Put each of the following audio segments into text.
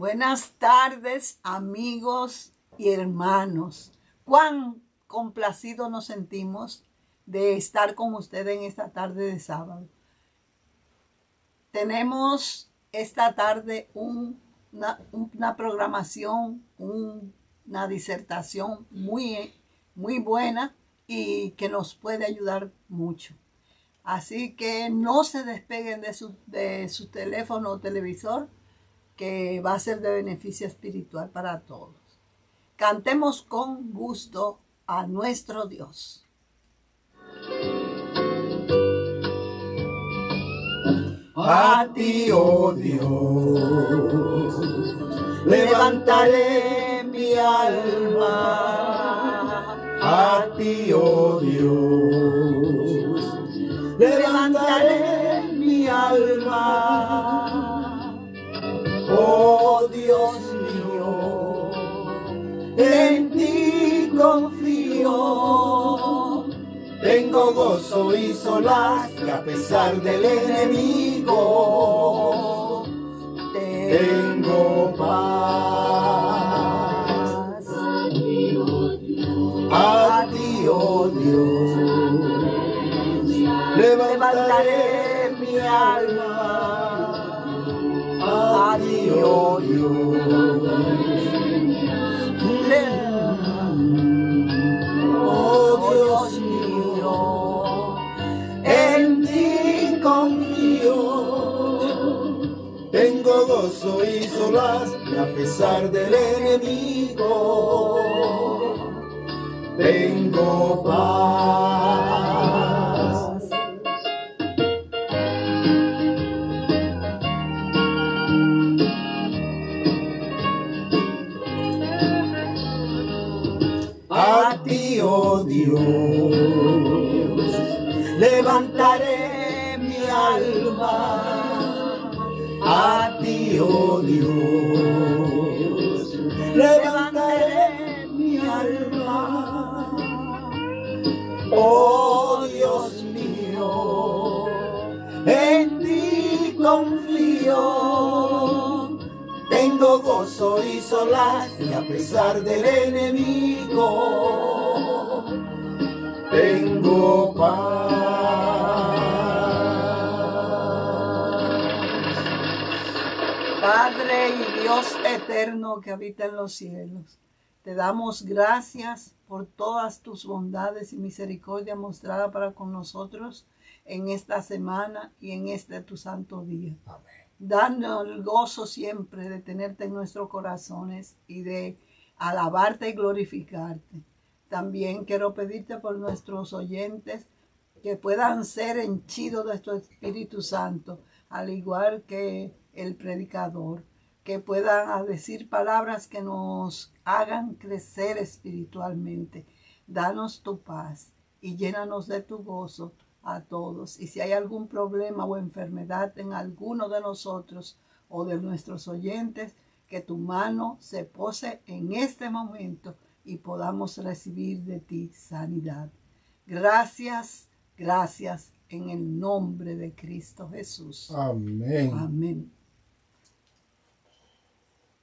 Buenas tardes, amigos y hermanos. Cuán complacidos nos sentimos de estar con ustedes en esta tarde de sábado. Tenemos esta tarde una programación, una disertación muy buena y que nos puede ayudar mucho. Así que no se despeguen de su teléfono o televisor, que va a ser de beneficio espiritual para todos. Cantemos con gusto a nuestro Dios. A ti, oh Dios, levantaré mi alma. A ti, oh Dios, levantaré mi alma. Oh Dios mío, en ti confío. Tengo gozo y solaz y a pesar del enemigo tengo paz. A ti, oh Dios, levantaré mi alma. A ti, oh Dios, oh Dios mío, en ti confío. Tengo gozo y solaz y a pesar del enemigo tengo paz. A ti, oh Dios, levantaré mi alma. A ti, oh Dios, levantaré mi alma. Oh Dios mío, en ti confío. Tengo gozo y solaz y a pesar del enemigo tengo paz. Padre y Dios eterno que habita en los cielos, te damos gracias por todas tus bondades y misericordia mostrada para con nosotros en esta semana y en este tu santo día. Amén. Danos el gozo siempre de tenerte en nuestros corazones y de alabarte y glorificarte. También quiero pedirte por nuestros oyentes que puedan ser henchidos de tu Espíritu Santo, al igual que el predicador, que puedan decir palabras que nos hagan crecer espiritualmente. Danos tu paz y llénanos de tu gozo a todos. Y si hay algún problema o enfermedad en alguno de nosotros o de nuestros oyentes, que tu mano se pose en este momento y podamos recibir de ti sanidad. Gracias, gracias en el nombre de Cristo Jesús. Amén. Amén.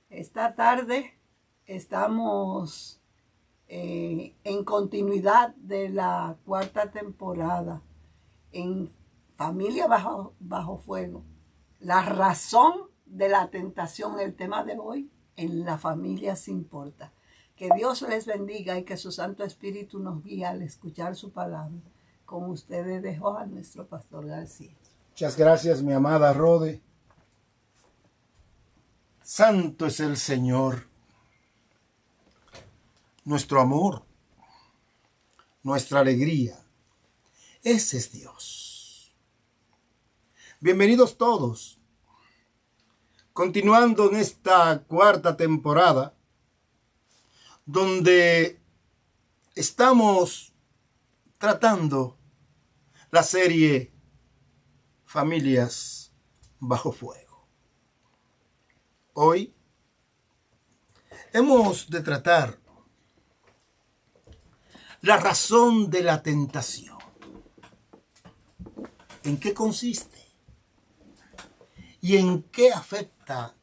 Esta tarde estamos en continuidad de la cuarta temporada en Familia Bajo Fuego. La razón de la tentación, el tema de hoy, en la familia se importa. Que Dios les bendiga y que su Santo Espíritu nos guíe al escuchar su palabra. Con ustedes dejo a nuestro pastor García. Muchas gracias, mi amada Rode. Santo es el Señor, nuestro amor, nuestra alegría. Ese es Dios. Bienvenidos todos. Continuando en esta cuarta temporada, donde estamos tratando la serie Familias Bajo Fuego. Hoy hemos de tratar la razón de la tentación. ¿En qué consiste? ¿Y en qué afecta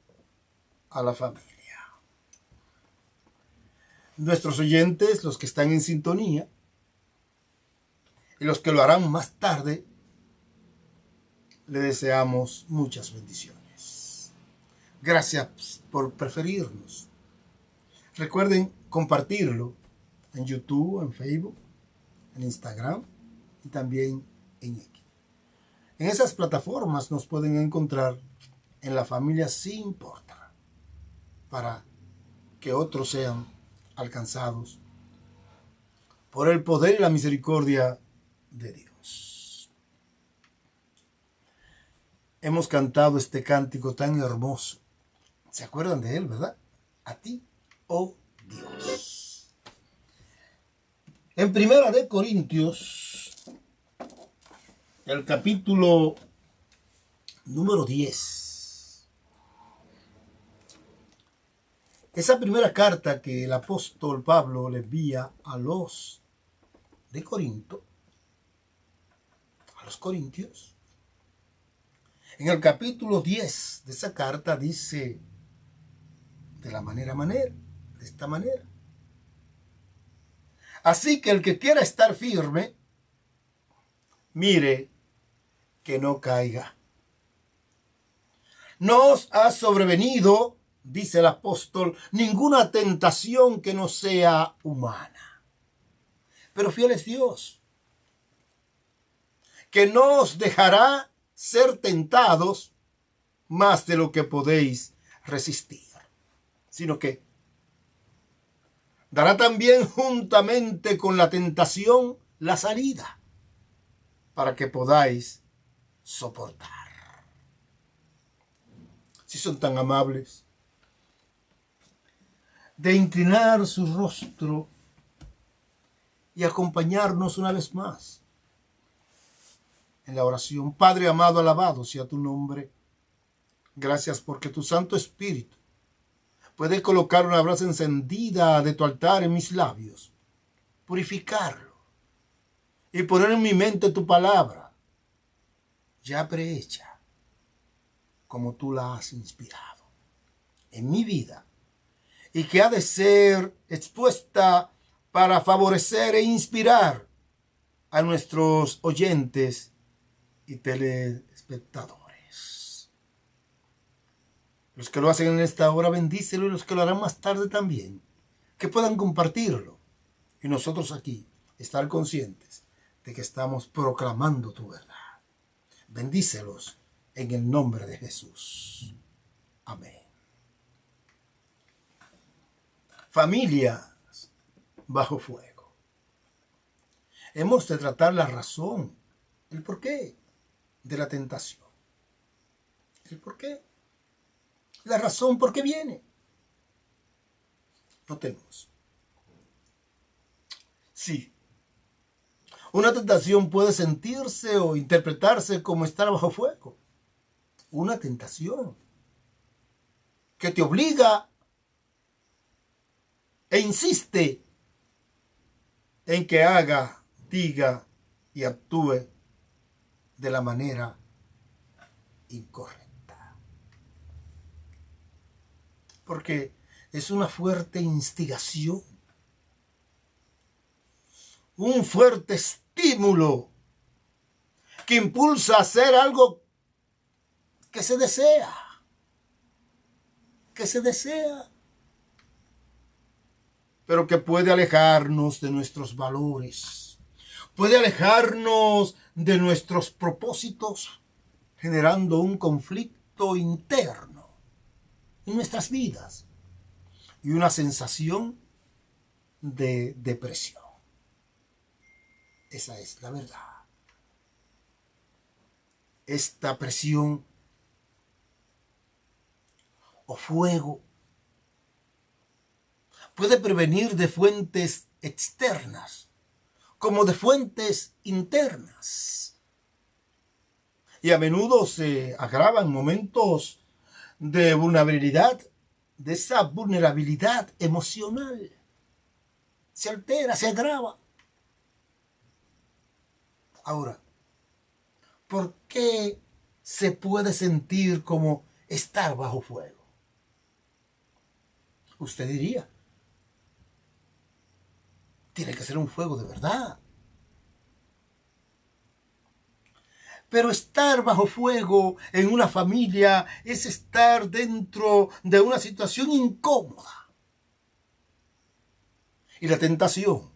a la familia. Nuestros oyentes, los que están en sintonía, y los que lo harán más tarde, le deseamos muchas bendiciones. Gracias por preferirnos. Recuerden compartirlo en YouTube, en Facebook, en Instagram y también en X. En esas plataformas nos pueden encontrar en La Familia Sí Importa, para que otros sean alcanzados por el poder y la misericordia de Dios. Hemos cantado este cántico tan hermoso. ¿Se acuerdan de él, verdad? A ti, oh Dios. En Primera de Corintios, el capítulo número 10. Esa primera carta que el apóstol Pablo le envía a los de Corinto, a los corintios, en el capítulo 10 de esa carta dice de esta manera. Así que el que quiera estar firme, mire que no caiga. No os ha sobrevenido, dice el apóstol, ninguna tentación que no sea humana. Pero fiel es Dios, que no os dejará ser tentados más de lo que podéis resistir, sino que dará también juntamente con la tentación la salida, para que podáis soportar. Si son tan amables de inclinar su rostro y acompañarnos una vez más en la oración. Padre amado, alabado sea tu nombre. Gracias porque tu Santo Espíritu puede colocar una brasa encendida de tu altar en mis labios, purificarlo y poner en mi mente tu palabra, ya prehecha, como tú la has inspirado en mi vida, y que ha de ser expuesta para favorecer e inspirar a nuestros oyentes y telespectadores. Los que lo hacen en esta hora, bendícelo, y los que lo harán más tarde también, que puedan compartirlo, y nosotros aquí estar conscientes de que estamos proclamando tu verdad. Bendícelos en el nombre de Jesús. Amén. Familias bajo fuego. Hemos de tratar la razón, el porqué de la tentación. El porqué. La razón por qué viene. Notemos. Sí. Una tentación puede sentirse o interpretarse como estar bajo fuego. Una tentación que te obliga e insiste en que haga, diga y actúe de la manera incorrecta. Porque es una fuerte instigación, un fuerte estímulo que impulsa a hacer algo que se desea, pero que puede alejarnos de nuestros valores, puede alejarnos de nuestros propósitos, generando un conflicto interno en nuestras vidas y una sensación de depresión. Esa es la verdad. Esta presión o fuego puede prevenir de fuentes externas como de fuentes internas. Y a menudo se agravan momentos de vulnerabilidad, de esa vulnerabilidad emocional. Se altera, se agrava. Ahora, ¿por qué se puede sentir como estar bajo fuego? Usted diría, tiene que ser un fuego de verdad. Pero estar bajo fuego en una familia es estar dentro de una situación incómoda. Y la tentación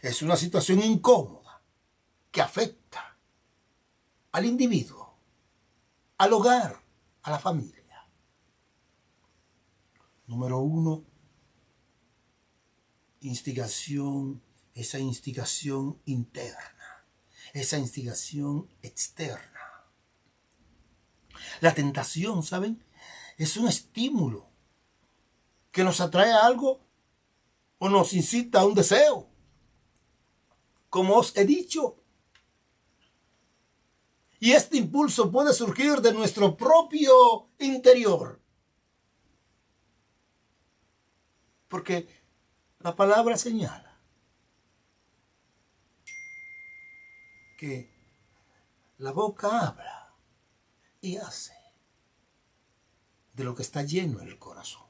es una situación incómoda que afecta al individuo, al hogar, a la familia. Número 1, instigación, esa instigación interna, esa instigación externa. La tentación, ¿saben? Es un estímulo que nos atrae a algo o nos incita a un deseo. Como os he dicho. Y este impulso puede surgir de nuestro propio interior. Porque la palabra señala que la boca habla y hace de lo que está lleno el corazón.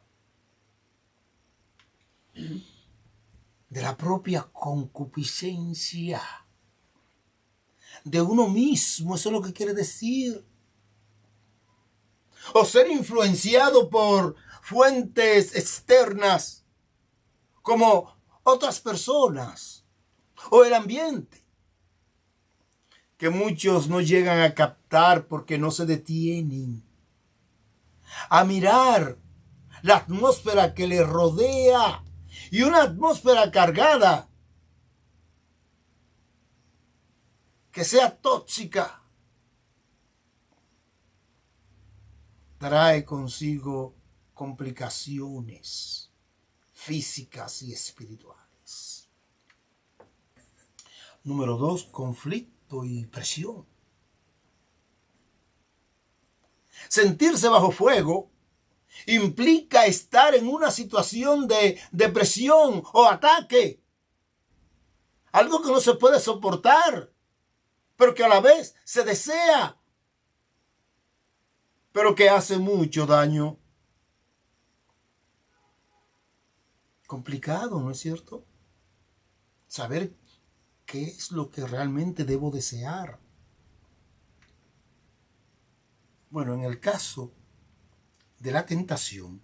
De la propia concupiscencia de uno mismo, eso es lo que quiere decir. O ser influenciado por fuentes externas, como otras personas, o el ambiente, que muchos no llegan a captar porque no se detienen a mirar la atmósfera que les rodea, y una atmósfera cargada, que sea tóxica, trae consigo complicaciones físicas y espirituales. Número 2, conflicto y presión. Sentirse bajo fuego implica estar en una situación de presión o ataque. Algo que no se puede soportar, pero que a la vez se desea, pero que hace mucho daño. Complicado, ¿no es cierto? Saber qué es lo que realmente debo desear. Bueno, en el caso de la tentación,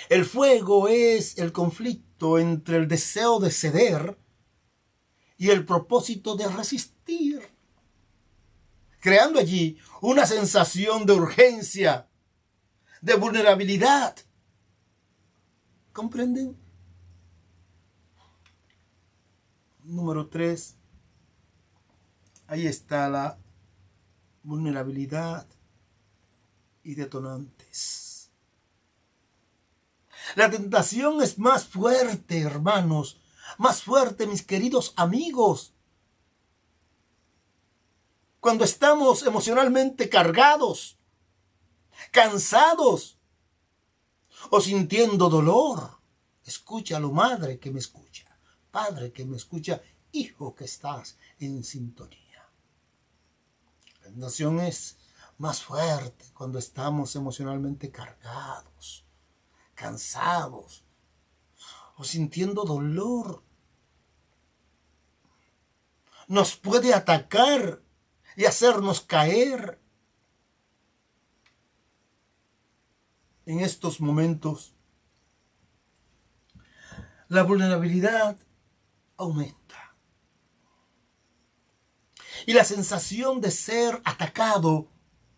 el fuego es el conflicto entre el deseo de ceder y el propósito de resistir, creando allí una sensación de urgencia, de vulnerabilidad. ¿Comprenden? Número 3, ahí está la vulnerabilidad y detonantes. La tentación es más fuerte, hermanos, más fuerte, mis queridos amigos, cuando estamos emocionalmente cargados, cansados o sintiendo dolor. Escúchalo, madre que me escucha, padre que me escucha, hijo que estás en sintonía. La tentación es más fuerte cuando estamos emocionalmente cargados, cansados o sintiendo dolor. Nos puede atacar y hacernos caer. En estos momentos, la vulnerabilidad aumenta. Y la sensación de ser atacado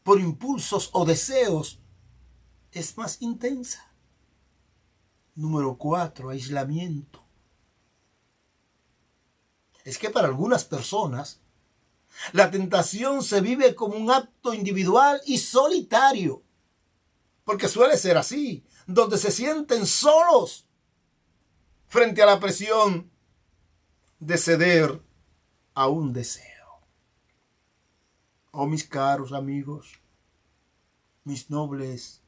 por impulsos o deseos es más intensa. Número 4, aislamiento. Es que para algunas personas, la tentación se vive como un acto individual y solitario. Porque suele ser así, donde se sienten solos frente a la presión de ceder a un deseo. Oh, mis caros amigos, mis nobles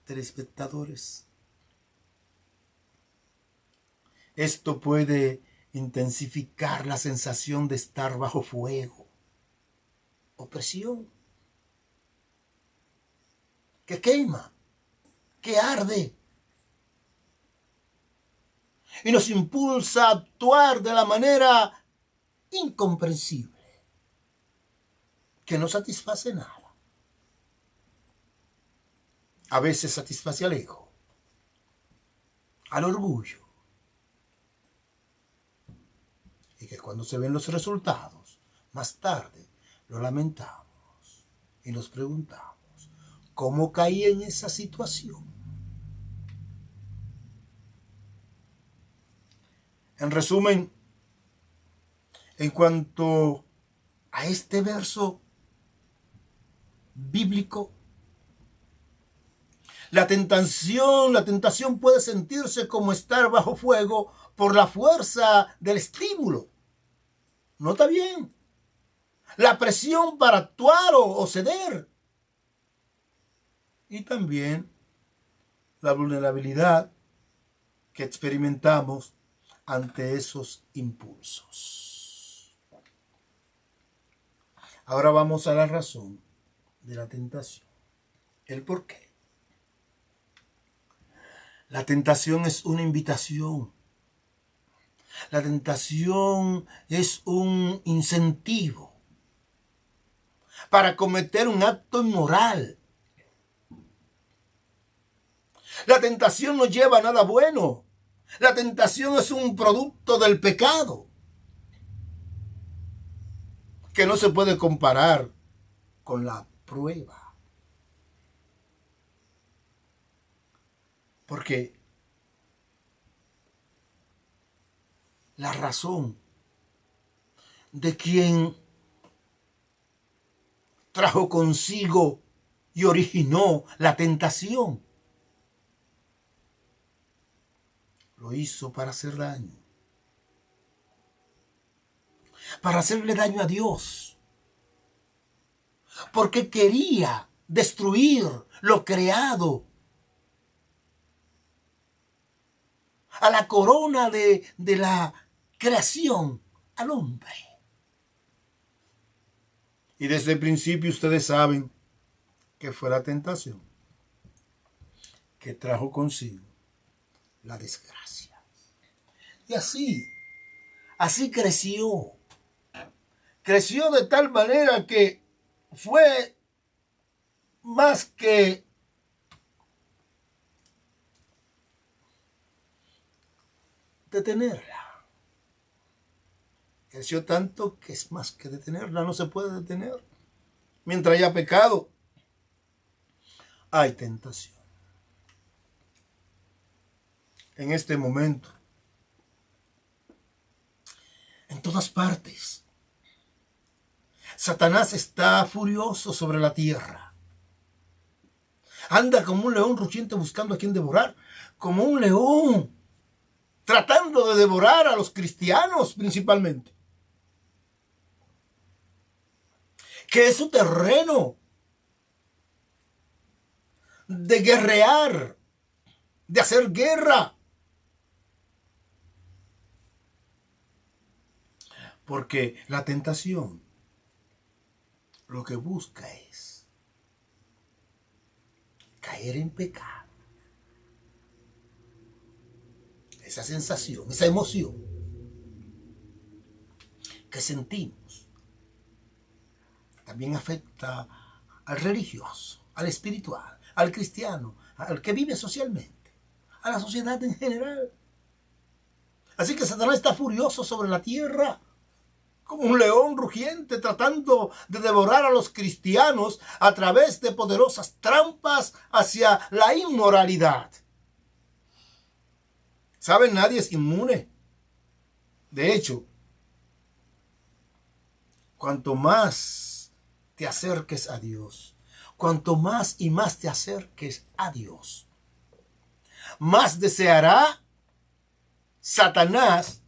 telespectadores, esto puede intensificar la sensación de estar bajo fuego o presión. que quema, que arde. Y nos impulsa a actuar de la manera incomprensible, que no satisface nada. A veces satisface al ego, al orgullo. Y que cuando se ven los resultados, más tarde lo lamentamos y nos preguntamos, ¿cómo caí en esa situación? En resumen, en cuanto a este verso bíblico, la tentación puede sentirse como estar bajo fuego por la fuerza del estímulo. Nota bien, la presión para actuar o ceder. Y también la vulnerabilidad que experimentamos ante esos impulsos. Ahora vamos a la razón de la tentación, el por qué. La tentación es una invitación. La tentación es un incentivo para cometer un acto inmoral. La tentación no lleva a nada bueno. La tentación es un producto del pecado que no se puede comparar con la prueba. Porque la razón de quien trajo consigo y originó la tentación lo hizo para hacer daño, para hacerle daño a Dios, porque quería destruir lo creado, a la corona de la creación, al hombre. Y desde el principio ustedes saben que fue la tentación que trajo consigo la desgracia. Y así creció. Creció de tal manera que fue más que detenerla. Creció tanto que es más que detenerla, no se puede detener. Mientras haya pecado, hay tentación. En este momento, en todas partes, Satanás está furioso sobre la tierra. Anda como un león rugiente buscando a quien devorar, como un león tratando de devorar a los cristianos principalmente, que es su terreno de guerrear, de hacer guerra. Porque la tentación lo que busca es caer en pecado. Esa sensación, esa emoción que sentimos también afecta al religioso, al espiritual, al cristiano, al que vive socialmente, a la sociedad en general. Así que Satanás está furioso sobre la tierra, como un león rugiente tratando de devorar a los cristianos a través de poderosas trampas hacia la inmoralidad. ¿Saben? Nadie es inmune. De hecho, cuanto más te acerques a Dios, cuanto más y más te acerques a Dios, más deseará Satanás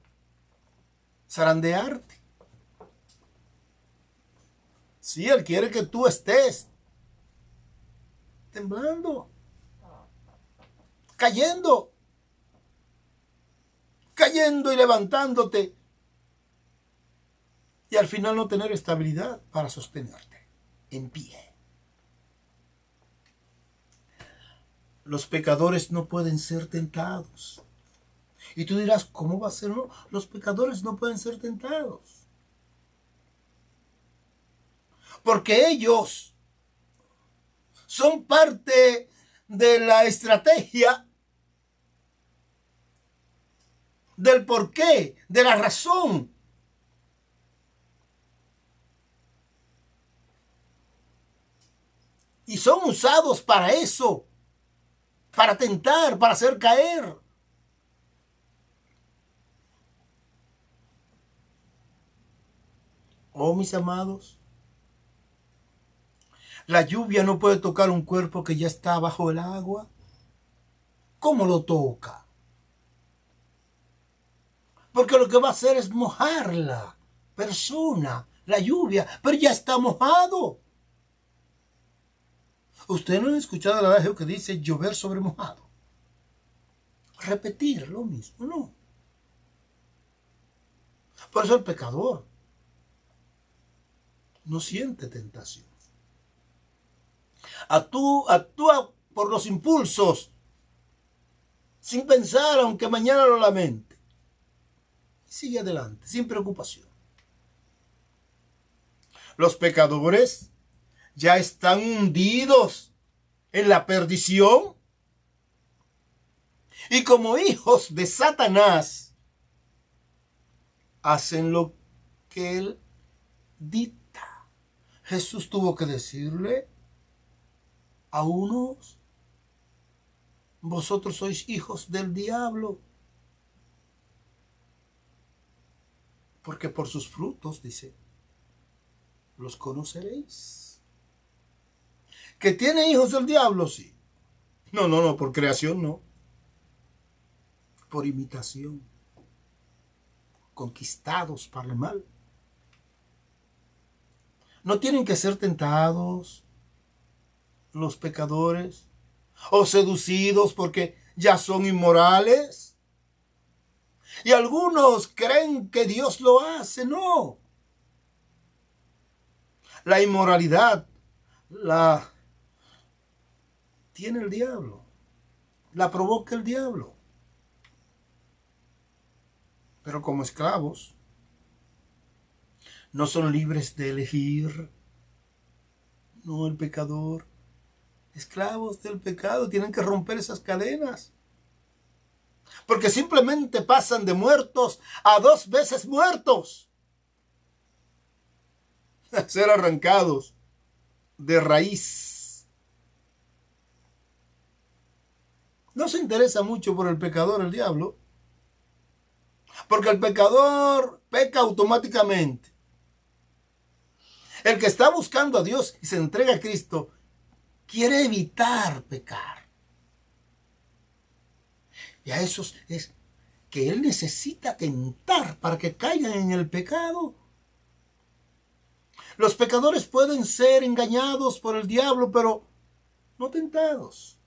zarandearte. Si él quiere que tú estés temblando, cayendo y levantándote, y al final no tener estabilidad para sostenerte en pie. Los pecadores no pueden ser tentados. Y tú dirás, ¿cómo va a ser? No, los pecadores no pueden ser tentados. Porque ellos son parte de la estrategia, del porqué, de la razón. Y son usados para eso, para tentar, para hacer caer. Oh, mis amados, la lluvia no puede tocar un cuerpo que ya está bajo el agua. ¿Cómo lo toca? Porque lo que va a hacer es mojar la persona, la lluvia, pero ya está mojado. ¿Usted no ha escuchado el adagio que dice llover sobre mojado? Repetir lo mismo, ¿no? Por eso el pecador no siente tentación. Actúa por los impulsos, sin pensar, aunque mañana lo lamente. Sigue adelante, sin preocupación. Los pecadores ya están hundidos en la perdición. Y como hijos de Satanás, hacen lo que él dicta. Jesús tuvo que decirle a unos, vosotros sois hijos del diablo. Porque por sus frutos, dice, los conoceréis. ¿Que tiene hijos del diablo? Sí. No, por creación no. Por imitación. Conquistados para el mal. No tienen que ser tentados los pecadores o seducidos porque ya son inmorales. Y algunos creen que Dios lo hace. No. La inmoralidad la tiene el diablo. La provoca el diablo. Pero como esclavos, no son libres de elegir. No, el pecador. Esclavos del pecado, tienen que romper esas cadenas. Porque simplemente pasan de muertos a 2 veces muertos. A ser arrancados de raíz. No se interesa mucho por el pecador, el diablo. Porque el pecador peca automáticamente. El que está buscando a Dios y se entrega a Cristo quiere evitar pecar. Y a esos es que él necesita tentar para que caigan en el pecado. Los pecadores pueden ser engañados por el diablo, pero no tentados.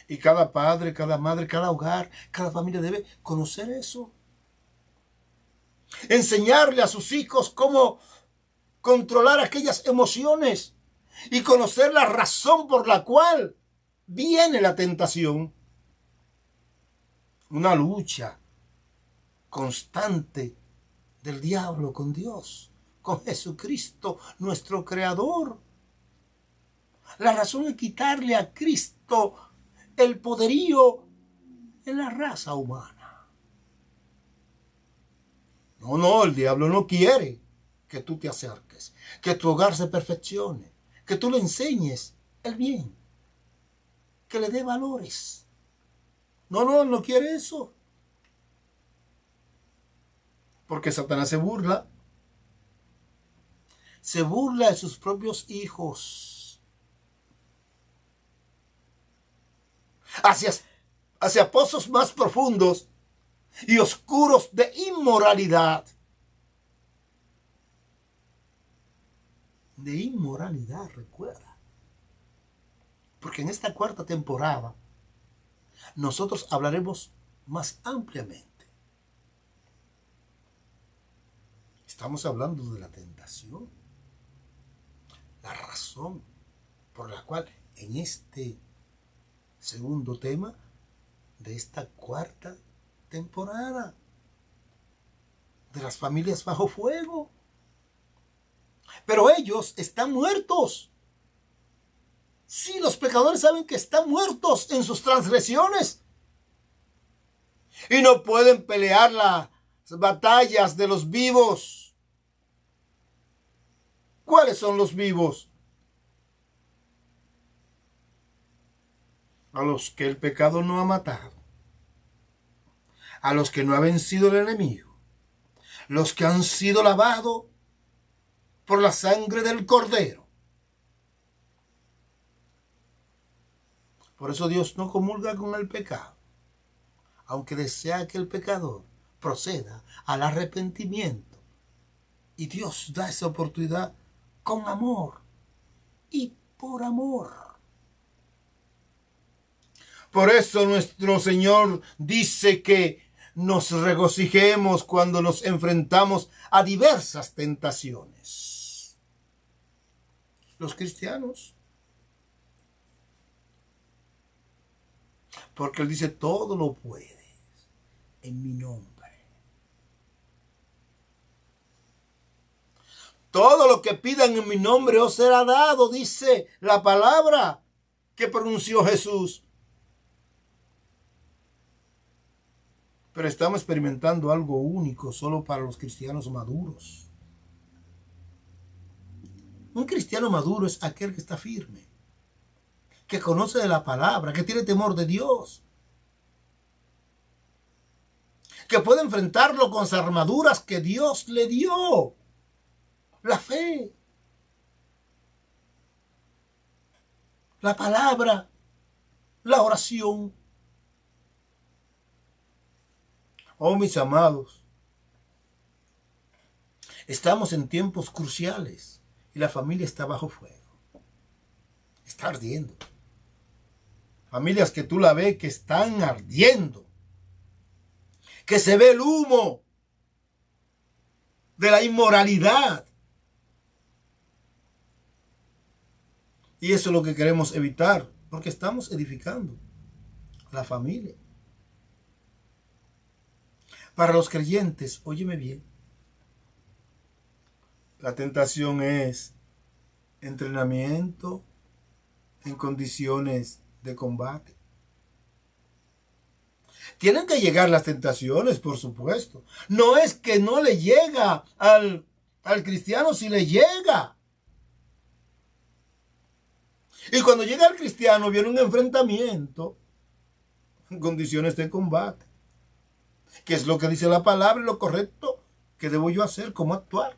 Y cada padre, cada madre, cada hogar, cada familia debe conocer eso. Enseñarle a sus hijos cómo controlar aquellas emociones y conocer la razón por la cual viene la tentación. Una lucha constante del diablo con Dios, con Jesucristo, nuestro Creador. La razón es quitarle a Cristo el poderío en la raza humana. No, el diablo no quiere que tú te acerques, que tu hogar se perfeccione, que tú le enseñes el bien, que le dé valores. No, él no quiere eso. Porque Satanás se burla. Se burla de sus propios hijos. Hacia pozos más profundos y oscuros de inmoralidad. De inmoralidad, recuerda. Porque en esta 4ª temporada nosotros hablaremos más ampliamente. Estamos hablando de la tentación. La razón por la cual en este Segundo tema de esta cuarta temporada de las familias bajo fuego. Pero ellos están muertos. Sí, los pecadores saben que están muertos en sus transgresiones y no pueden pelear las batallas de los vivos. ¿Cuáles son los vivos? A los que el pecado no ha matado, a los que no ha vencido el enemigo, los que han sido lavados por la sangre del Cordero. Por eso Dios no comulga con el pecado, aunque desea que el pecador proceda al arrepentimiento. Y Dios da esa oportunidad con amor y por amor. Por eso nuestro Señor dice que nos regocijemos cuando nos enfrentamos a diversas tentaciones. Los cristianos. Porque Él dice, todo lo puedes en mi nombre. Todo lo que pidan en mi nombre os será dado, dice la palabra que pronunció Jesús. Pero estamos experimentando algo único solo para los cristianos maduros. Un cristiano maduro es aquel que está firme, que conoce de la palabra, que tiene temor de Dios, que puede enfrentarlo con las armaduras que Dios le dio. La fe, la palabra, la oración. Oh, mis amados, estamos en tiempos cruciales y la familia está bajo fuego. Está ardiendo. Familias que tú la ves que están ardiendo. Que se ve el humo de la inmoralidad. Y eso es lo que queremos evitar, porque estamos edificando la familia. Para los creyentes, óyeme bien, la tentación es entrenamiento en condiciones de combate. Tienen que llegar las tentaciones, por supuesto. No es que no le llega al cristiano, si le llega. Y cuando llega al cristiano viene un enfrentamiento en condiciones de combate. ¿Qué es lo que dice la palabra y lo correcto que debo yo hacer? ¿Cómo actuar?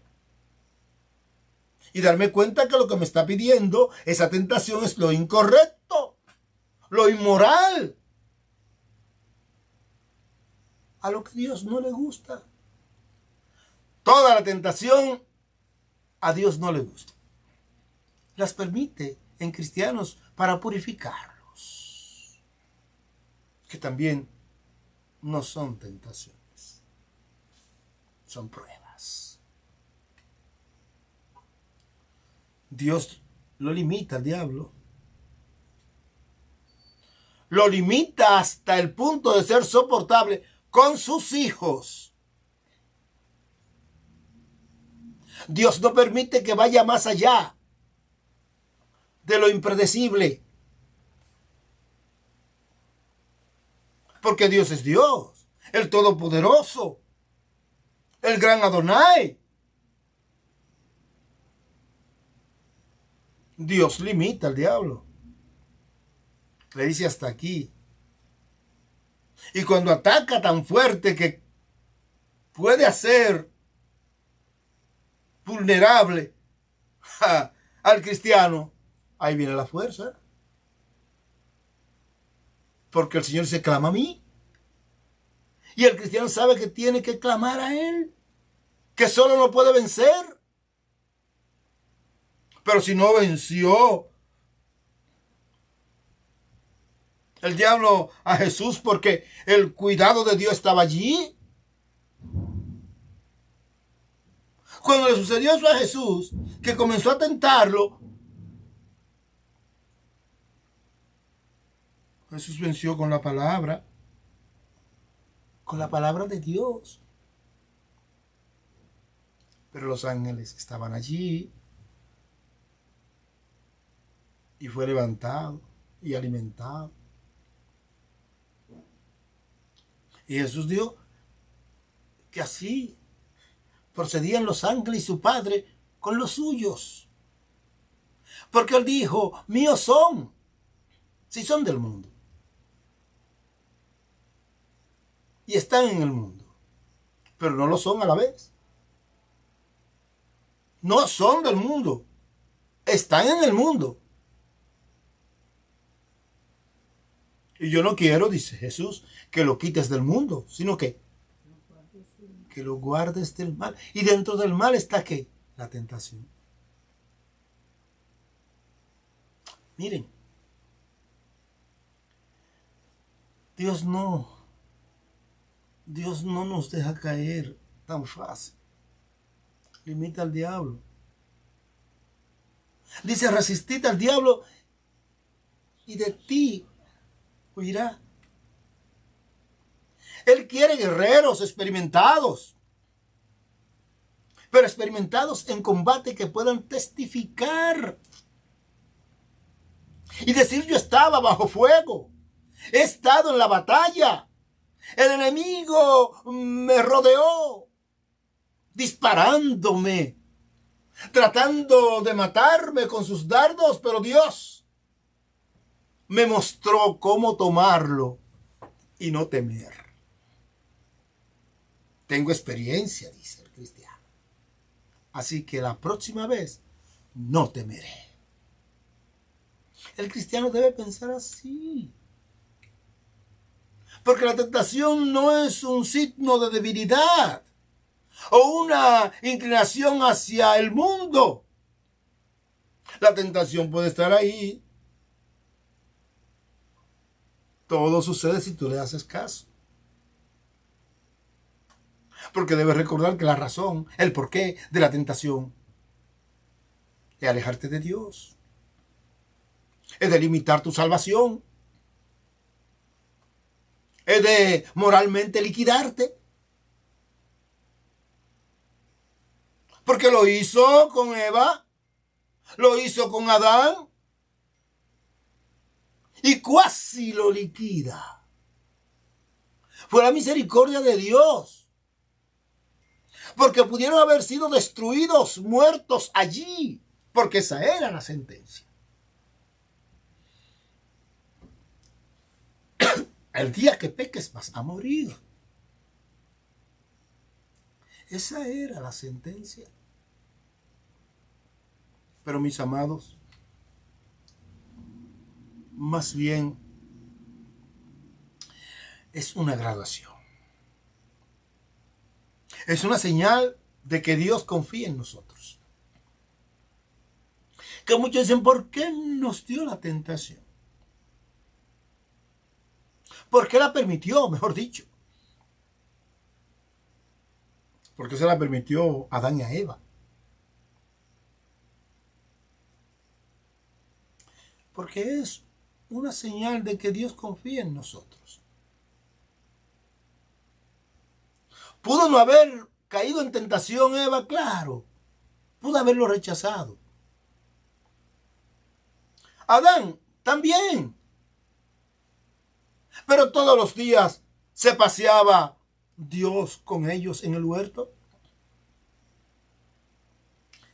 Y darme cuenta que lo que me está pidiendo esa tentación es lo incorrecto, lo inmoral, a lo que Dios no le gusta. Toda la tentación a Dios no le gusta. Las permite en cristianos para purificarlos, que también no son tentaciones, son pruebas. Dios lo limita al diablo. Lo limita hasta el punto de ser soportable con sus hijos. Dios no permite que vaya más allá de lo impredecible. Porque Dios es Dios, el Todopoderoso, el gran Adonai. Dios limita al diablo. Le dice hasta aquí. Y cuando ataca tan fuerte que puede hacer vulnerable al cristiano, ahí viene la fuerza. Porque el Señor se clama a mí. Y el cristiano sabe que tiene que clamar a Él. Que solo no puede vencer. Pero si no venció el diablo a Jesús porque el cuidado de Dios estaba allí. Cuando le sucedió eso a Jesús, que comenzó a tentarlo, Jesús venció con la palabra de Dios. Pero los ángeles estaban allí y fue levantado y alimentado. Y Jesús dijo que así procedían los ángeles y su Padre con los suyos. Porque Él dijo, míos son, si son del mundo. Y están en el mundo, pero no lo son a la vez. No son del mundo, están en el mundo. Y yo no quiero, dice Jesús, que lo quites del mundo, sino que lo guardes del mal. Y dentro del mal está ¿qué? La tentación. Miren, Dios no nos deja caer tan fácil. Limita al diablo. Dice, resistid al diablo y de ti huirá. Él quiere guerreros experimentados, pero experimentados en combate que puedan testificar y decir, yo estaba bajo fuego, he estado en la batalla, el enemigo me rodeó, disparándome, tratando de matarme con sus dardos, pero Dios me mostró cómo tomarlo y no temer. Tengo experiencia, dice el cristiano. Así que la próxima vez no temeré. El cristiano debe pensar así. Porque la tentación no es un signo de debilidad o una inclinación hacia el mundo. La tentación puede estar ahí. Todo sucede si tú le haces caso. Porque debes recordar que la razón, el porqué de la tentación es alejarte de Dios. Es de limitar tu salvación. Es de moralmente liquidarte. Porque lo hizo con Eva, lo hizo con Adán y cuasi lo liquida. Fue la misericordia de Dios. Porque pudieron haber sido destruidos, muertos allí, porque esa era la sentencia. El día que peques vas a morir. Esa era la sentencia. Pero mis amados, más bien es una graduación. Es una señal de que Dios confía en nosotros. Que muchos dicen, ¿por qué nos dio la tentación? ¿Por qué la permitió, mejor dicho? ¿Por qué se la permitió a Adán y a Eva? Porque es una señal de que Dios confía en nosotros. ¿Pudo no haber caído en tentación Eva? Claro. Pudo haberlo rechazado. Adán también. Pero todos los días se paseaba Dios con ellos en el huerto.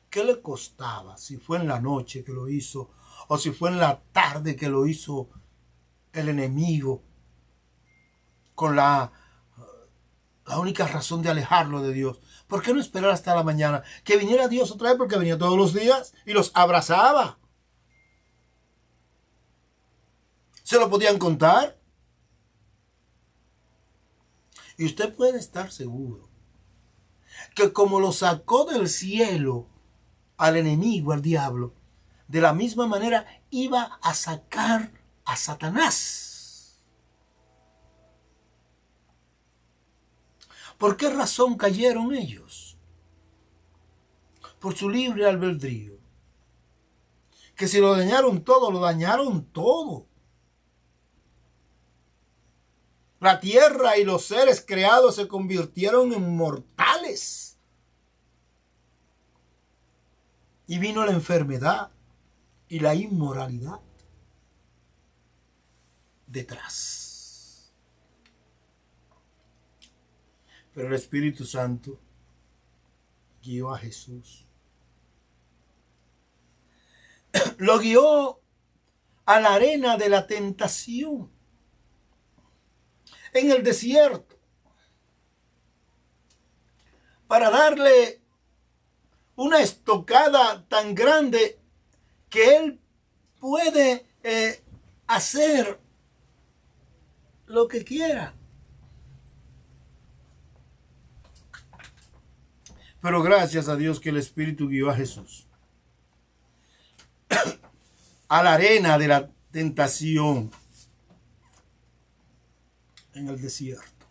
¿Qué le costaba si fue en la noche que lo hizo o si fue en la tarde que lo hizo el enemigo con la única razón de alejarlo de Dios? ¿Por qué no esperar hasta la mañana? Que viniera Dios otra vez, porque venía todos los días y los abrazaba. ¿Se lo podían contar? Y usted puede estar seguro que como lo sacó del cielo al enemigo, al diablo, de la misma manera iba a sacar a Satanás. ¿Por qué razón cayeron ellos? Por su libre albedrío. Que si lo dañaron todo, lo dañaron todo. La tierra y los seres creados se convirtieron en mortales. Y vino la enfermedad y la inmoralidad detrás. Pero el Espíritu Santo guió a Jesús. Lo guió a la arena de la tentación, en el desierto, para darle una estocada tan grande que él puede hacer lo que quiera. Pero gracias a Dios que el Espíritu guió a Jesús a la arena de la tentación en el desierto.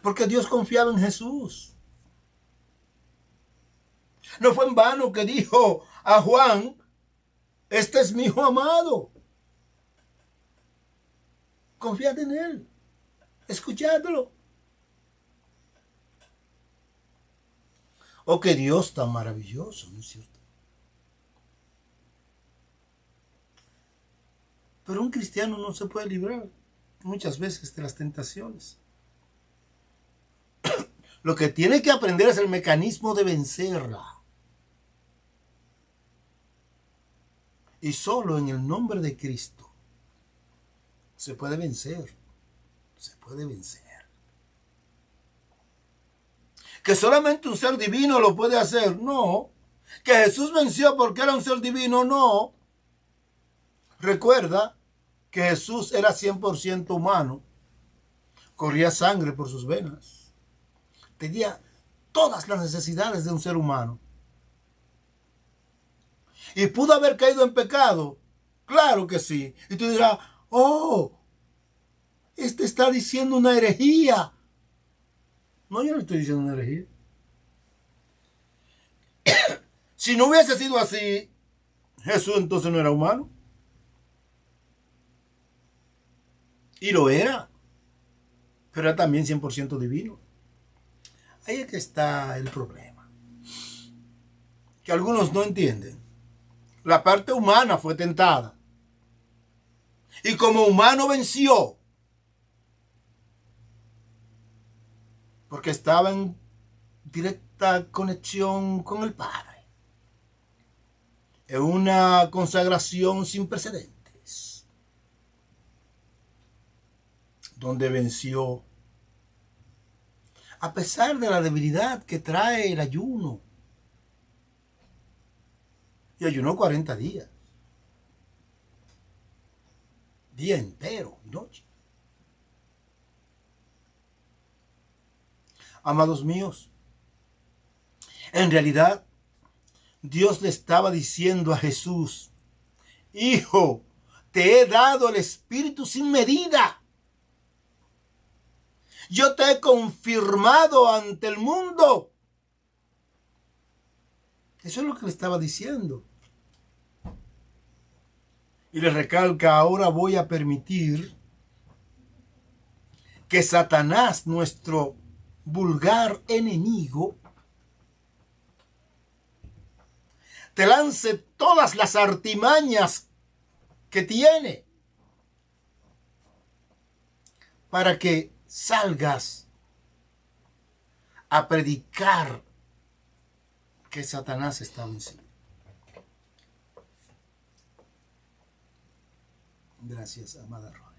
Porque Dios confiaba en Jesús. No fue en vano que dijo a Juan: este es mi hijo amado. Confiad en él. Escuchadlo. Oh, qué Dios tan maravilloso, ¿no es cierto? Pero un cristiano no se puede librar muchas veces de las tentaciones. Lo que tiene que aprender es el mecanismo de vencerla. Y solo en el nombre de Cristo se puede vencer. Se puede vencer. Que solamente un ser divino lo puede hacer, no. Que Jesús venció porque era un ser divino, no. Recuerda que Jesús era 100% humano. Corría sangre por sus venas. Tenía todas las necesidades de un ser humano. ¿Y pudo haber caído en pecado? Claro que sí. Y tú dirás: oh, este está diciendo una herejía. No, yo no estoy diciendo una herejía. Si no hubiese sido así, Jesús entonces no era humano. Y lo era. Pero era también 100% divino. Ahí es que está el problema. Que algunos no entienden. La parte humana fue tentada. Y como humano venció. Porque estaba en directa conexión con el Padre. En una consagración sin precedentes. Donde venció. A pesar de la debilidad que trae el ayuno. Y ayunó 40 días. Día entero y noche. Amados míos, en realidad Dios le estaba diciendo a Jesús: hijo, te he dado el Espíritu sin medida. Yo te he confirmado ante el mundo. Eso es lo que le estaba diciendo. Y le recalca: ahora voy a permitir que Satanás, nuestro vulgar enemigo, te lance todas las artimañas que tiene para que salgas a predicar que Satanás está vencido. Gracias, amada Roy.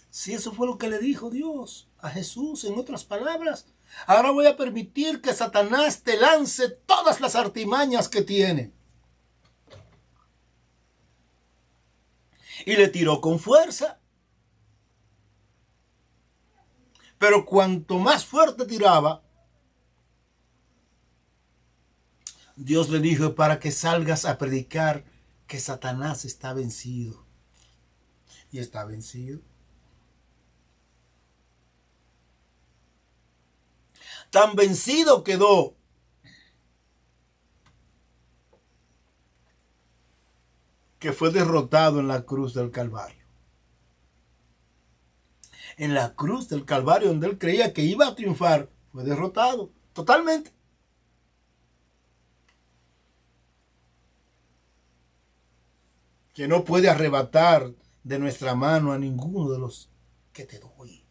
Si eso fue lo que le dijo Dios a Jesús, en otras palabras, ahora voy a permitir que Satanás te lance todas las artimañas que tiene. Y le tiró con fuerza. Pero cuanto más fuerte tiraba, Dios le dijo: para que salgas a predicar que Satanás está vencido. Y está vencido. Tan vencido quedó que fue derrotado en la cruz del Calvario. en la cruz del Calvario, donde él creía que iba a triunfar, fue derrotado totalmente. Que no puede arrebatar de nuestra mano a ninguno de los que te doy.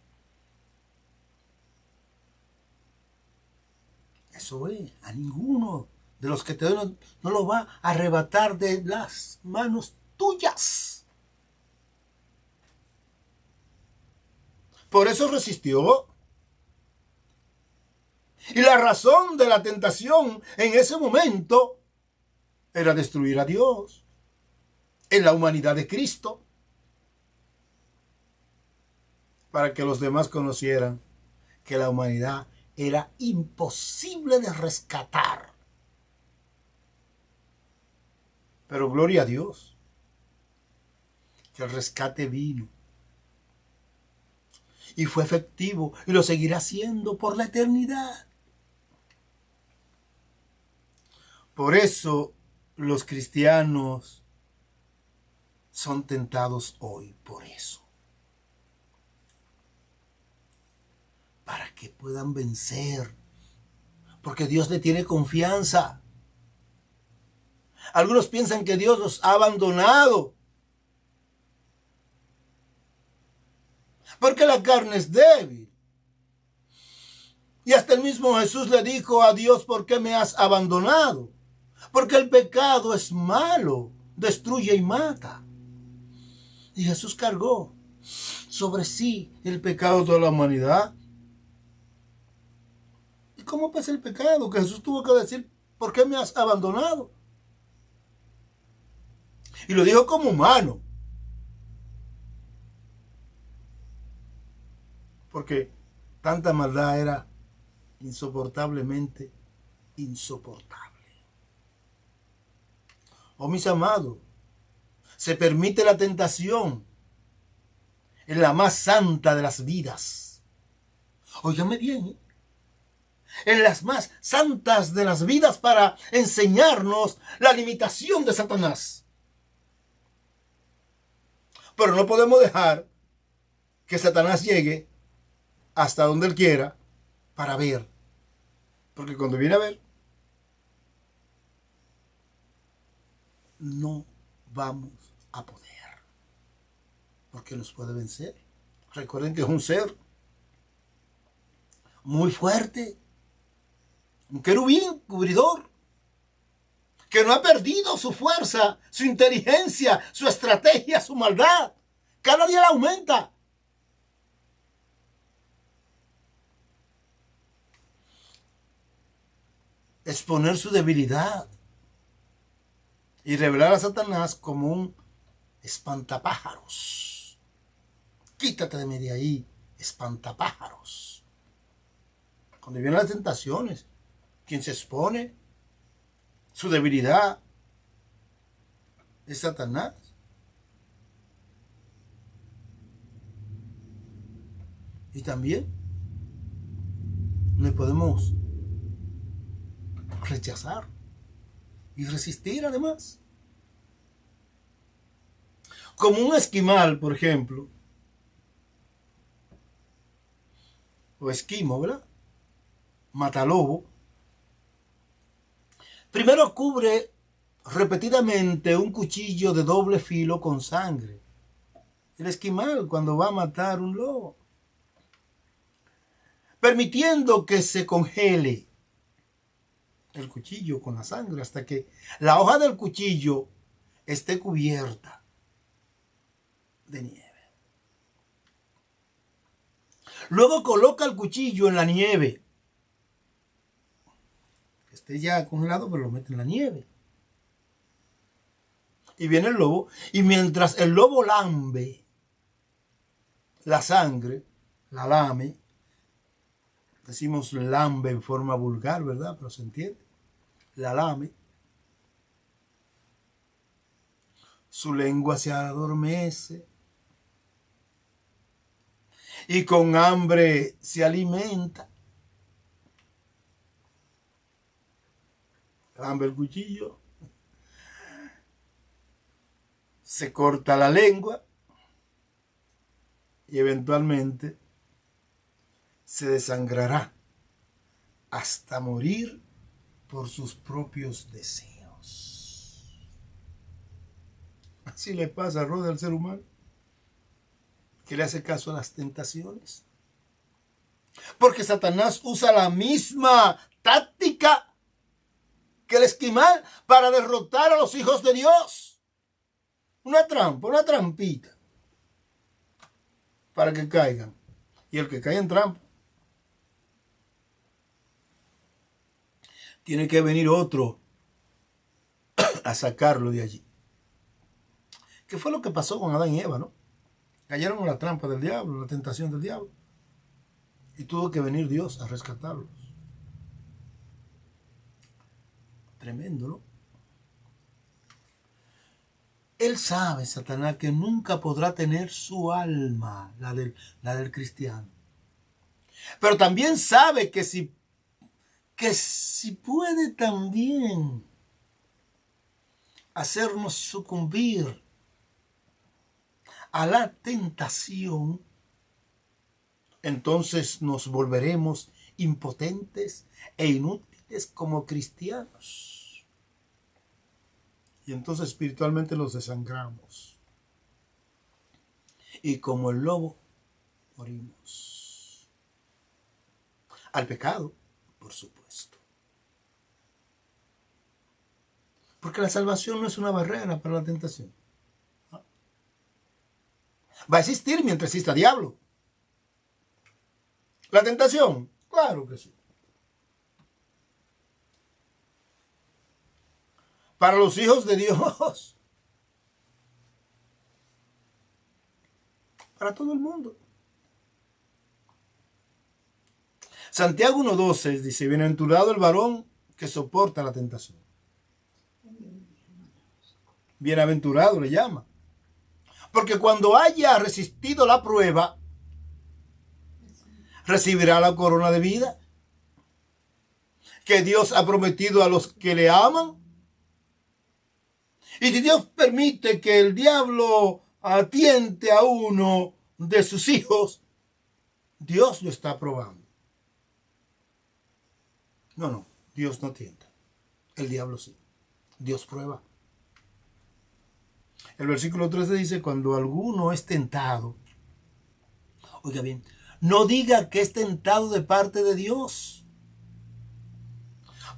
Eso es, a ninguno de los que te doy no lo va a arrebatar de las manos tuyas. Por eso resistió. Y la razón de la tentación en ese momento era destruir a Dios en la humanidad de Cristo, para que los demás conocieran que la humanidad era imposible de rescatar. Pero gloria a Dios, que el rescate vino y fue efectivo y lo seguirá siendo por la eternidad. Por eso los cristianos son tentados hoy, por eso. Para que puedan vencer. Porque Dios le tiene confianza. Algunos piensan que Dios los ha abandonado. Porque la carne es débil. Y hasta el mismo Jesús le dijo a Dios: ¿por qué me has abandonado? Porque el pecado es malo, destruye y mata. Y Jesús cargó sobre sí el pecado de toda la humanidad. ¿Y cómo pasa el pecado? Que Jesús tuvo que decir: ¿por qué me has abandonado? Y lo dijo como humano. Porque tanta maldad era insoportablemente insoportable. Oh, mis amados, se permite la tentación en la más santa de las vidas. Óigame bien, ¿eh? En las más santas de las vidas, para enseñarnos la limitación de Satanás. Pero no podemos dejar que Satanás llegue hasta donde él quiera para ver. Porque cuando viene a ver, no vamos a poder. Porque nos puede vencer. Recuerden que es un ser muy fuerte. Un querubín cubridor. Que no ha perdido su fuerza, su inteligencia, su estrategia, su maldad. Cada día la aumenta. Exponer su debilidad y revelar a Satanás como un espantapájaros. Quítate de ahí, espantapájaros. Cuando vienen las tentaciones, quien se expone su debilidad es Satanás. Y también le podemos rechazar y resistir además. Como un esquimal, por ejemplo, o esquimo, ¿verdad? Matalobo. Primero cubre repetidamente un cuchillo de doble filo con sangre. El esquimal cuando va a matar un lobo, permitiendo que se congele el cuchillo con la sangre hasta que la hoja del cuchillo esté cubierta de nieve. Luego coloca el cuchillo en la nieve. Esté ya congelado, pero lo mete en la nieve. Y viene el lobo, y mientras el lobo lambe la sangre, la lame, decimos lambe en forma vulgar, ¿verdad? Pero se entiende. La lame. Su lengua se adormece. Y con hambre se alimenta. Lambe el cuchillo. Se corta la lengua. y eventualmente se desangrará hasta morir por sus propios deseos. Así le pasa a Rode al ser humano, que le hace caso a las tentaciones. Porque Satanás usa la misma táctica que el esquimal para derrotar a los hijos de Dios. Una trampa, una trampita, para que caigan. Y el que cae en trampa, tiene que venir otro a sacarlo de allí. ¿Qué fue lo que pasó con Adán y Eva, no? Cayeron en la trampa del diablo, en la tentación del diablo. Y tuvo que venir Dios a rescatarlos. Tremendo, ¿no? Él sabe, Satanás, que nunca podrá tener su alma, la del cristiano. Pero también sabe que si puede también hacernos sucumbir a la tentación, entonces nos volveremos impotentes e inútiles como cristianos. Y entonces espiritualmente los desangramos. Y como el lobo, morimos. Al pecado, por supuesto. Porque la salvación no es una barrera para la tentación. Va a existir mientras exista diablo. ¿La tentación? Claro que sí. Para los hijos de Dios. Para todo el mundo. Santiago 1:12 dice, bienaventurado el varón que soporta la tentación. Bienaventurado le llama. Porque cuando haya resistido la prueba, recibirá la corona de vida que Dios ha prometido a los que le aman. Y si Dios permite que el diablo atiente a uno de sus hijos, Dios lo está probando. No, Dios no tienta. El diablo sí. Dios prueba. El versículo 13 dice, cuando alguno es tentado, oiga bien, no diga que es tentado de parte de Dios.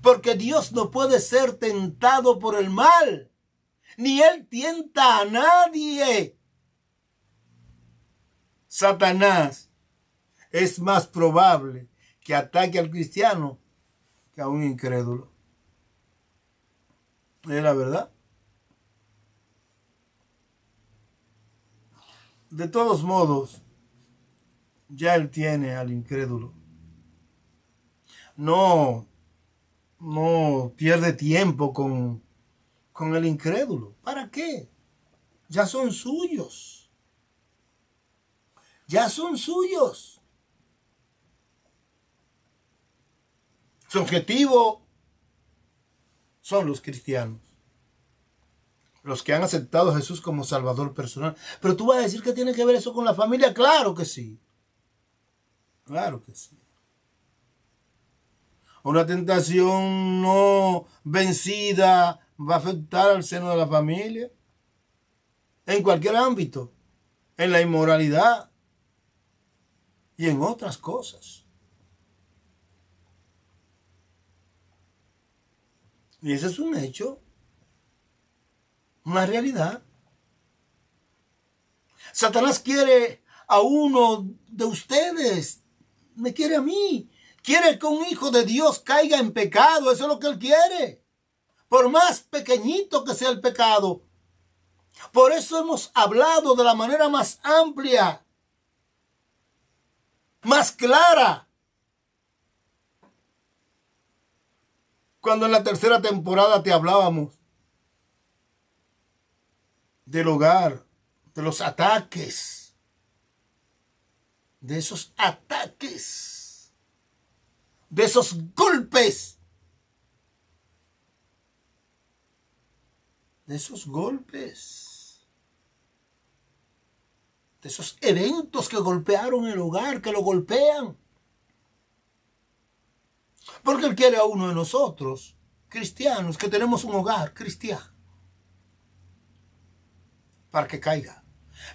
Porque Dios no puede ser tentado por el mal. Ni Él tienta a nadie. Satanás es más probable que ataque al cristiano que a un incrédulo. ¿Es la verdad? De todos modos, ya Él tiene al incrédulo. No pierde tiempo con el incrédulo. ¿Para qué? Ya son suyos. Ya son suyos. Su objetivo son los cristianos. Los que han aceptado a Jesús como Salvador personal. Pero tú vas a decir que tiene que ver eso con la familia. Claro que sí. Claro que sí. Una tentación no vencida va a afectar al seno de la familia. En cualquier ámbito. En la inmoralidad. Y en otras cosas. Y ese es un hecho. Una realidad. Satanás quiere a uno de ustedes. Me quiere a mí. Quiere que un hijo de Dios caiga en pecado. Eso es lo que él quiere. Por más pequeñito que sea el pecado. Por eso hemos hablado de la manera más amplia. Más clara. Cuando en la tercera temporada te hablábamos del hogar, de los ataques, de esos ataques, de esos golpes, de esos eventos que golpearon el hogar, que lo golpean. Porque Él quiere a uno de nosotros, cristianos, que tenemos un hogar cristiano, para que caiga.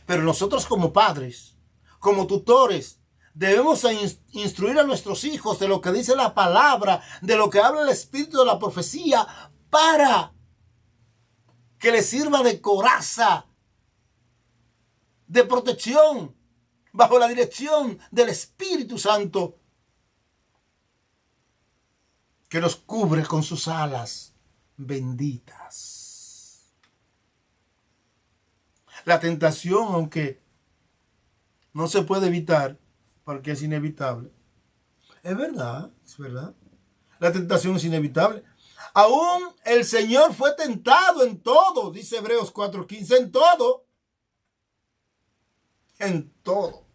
Pero nosotros como padres, como tutores, debemos instruir a nuestros hijos de lo que dice la palabra, de lo que habla el espíritu de la profecía, para que les sirva de coraza, de protección, bajo la dirección del Espíritu Santo, que nos cubre con sus alas benditas. La tentación, aunque no se puede evitar, porque es inevitable. Es verdad, es verdad. La tentación es inevitable. Aún el Señor fue tentado en todo, dice Hebreos 4:15, en todo. En todo.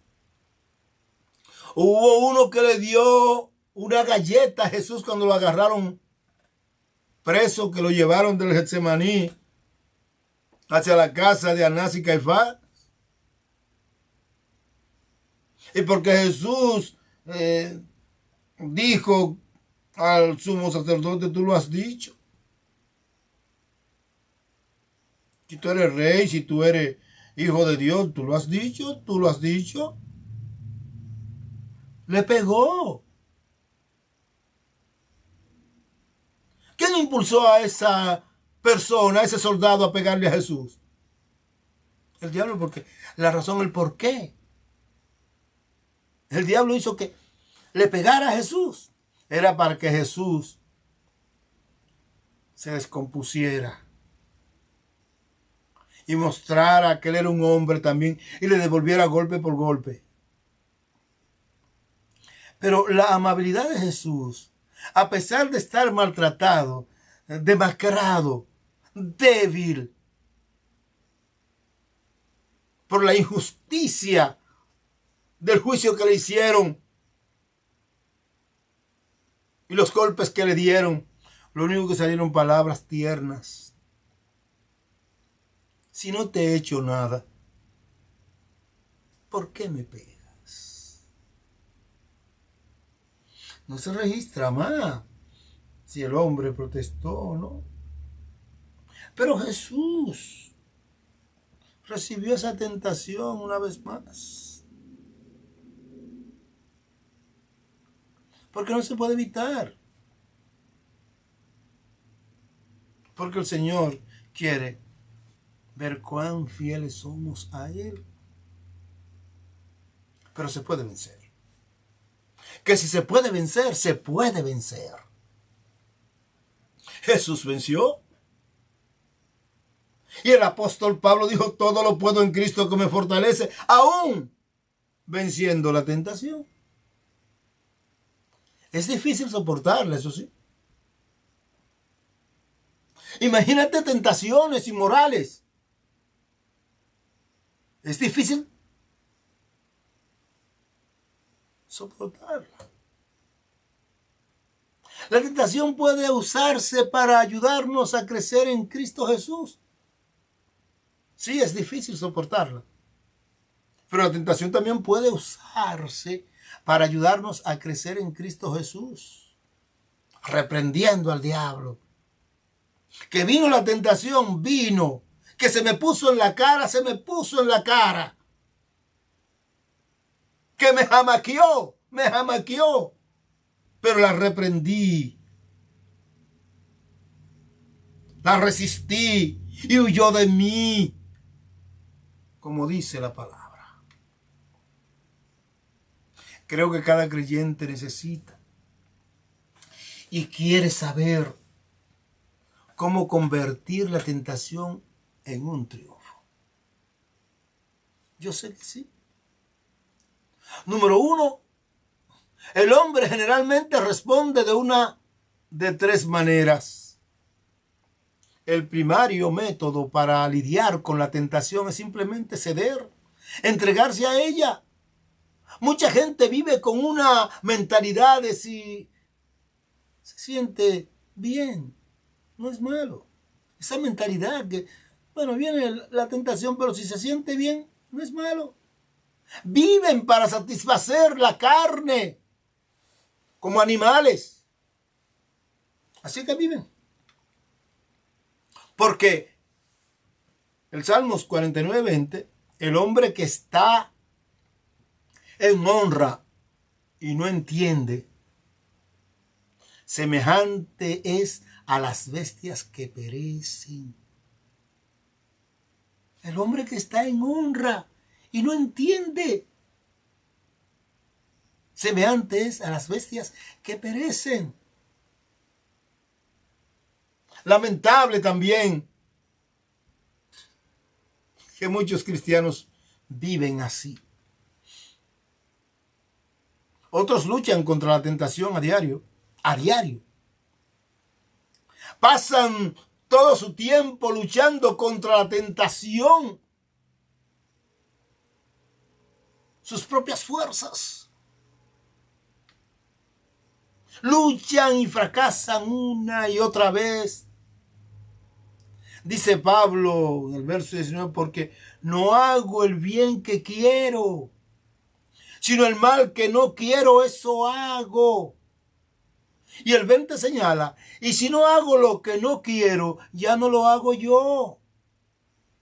Hubo uno que le dio una galleta a Jesús cuando lo agarraron preso, que lo llevaron del Getsemaní hacia la casa de Anás y Caifás. Y porque Jesús dijo al sumo sacerdote, tú lo has dicho. Si tú eres rey, si tú eres hijo de Dios, tú lo has dicho, tú lo has dicho. Le pegó. ¿Quién impulsó a esa persona, a ese soldado, a pegarle a Jesús? El diablo, porque la razón, el por qué. El diablo hizo que le pegara a Jesús. Era para que Jesús se descompusiera y mostrara que él era un hombre también y le devolviera golpe por golpe. Pero la amabilidad de Jesús, a pesar de estar maltratado, demacrado, débil, por la injusticia del juicio que le hicieron y los golpes que le dieron, lo único que salieron palabras tiernas. Si no te he hecho nada, ¿por qué me pegas? No se registra más si el hombre protestó o no. Pero Jesús recibió esa tentación una vez más. Porque no se puede evitar. Porque el Señor quiere ver cuán fieles somos a Él. Pero se puede vencer. Que si se puede vencer, se puede vencer. Jesús venció. Y el apóstol Pablo dijo, todo lo puedo en Cristo que me fortalece, aún venciendo la tentación. Es difícil soportarla, eso sí. Imagínate tentaciones inmorales. Es difícil soportarla. La tentación puede usarse para ayudarnos a crecer en Cristo Jesús. Sí, es difícil soportarla. Pero la tentación también puede usarse para ayudarnos a crecer en Cristo Jesús, reprendiendo al diablo. Que vino la tentación, vino. Que se me puso en la cara, se me puso en la cara. Que me jamaqueó. Pero la reprendí. La resistí y huyó de mí, como dice la palabra. Creo que cada creyente necesita y quiere saber cómo convertir la tentación en un triunfo. Yo sé que sí. Número uno, el hombre generalmente responde de tres maneras. El primario método para lidiar con la tentación es simplemente ceder, entregarse a ella. Mucha gente vive con una mentalidad de si se siente bien, no es malo. Esa mentalidad que, bueno, viene la tentación, pero si se siente bien, no es malo. Viven para satisfacer la carne como animales. Así que viven. Porque el Salmos 49:20, el hombre que está en honra y no entiende, semejante es a las bestias que perecen. El hombre que está en honra y no entiende, semejante es a las bestias que perecen. Lamentable también que muchos cristianos viven así. Otros luchan contra la tentación a diario. Pasan todo su tiempo luchando contra la tentación. Sus propias fuerzas. Luchan y fracasan una y otra vez. Dice Pablo en el verso 19, porque no hago el bien que quiero, sino el mal que no quiero, eso hago. Y el 20 señala, y si no hago lo que no quiero, ya no lo hago yo,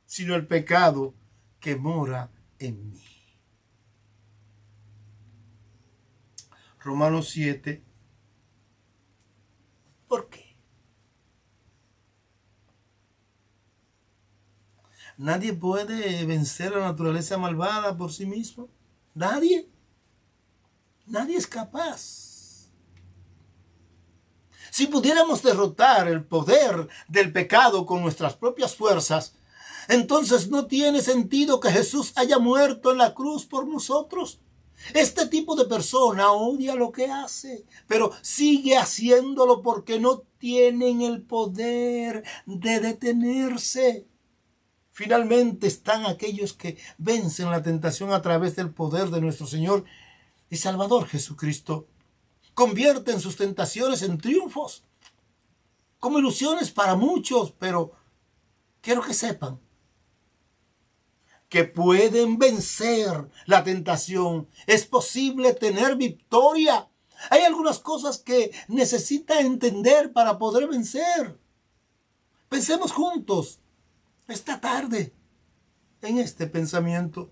sino el pecado que mora en mí. Romanos 7. ¿Por qué? Nadie puede vencer a la naturaleza malvada por sí mismo. Nadie. Nadie es capaz. Si pudiéramos derrotar el poder del pecado con nuestras propias fuerzas, entonces no tiene sentido que Jesús haya muerto en la cruz por nosotros. Este tipo de persona odia lo que hace, pero sigue haciéndolo porque no tienen el poder de detenerse. Finalmente están aquellos que vencen la tentación a través del poder de nuestro Señor y Salvador Jesucristo. Convierten sus tentaciones en triunfos, como ilusiones para muchos, pero quiero que sepan que pueden vencer la tentación. Es posible tener victoria. Hay algunas cosas que necesita entender para poder vencer. Pensemos juntos esta tarde en este pensamiento.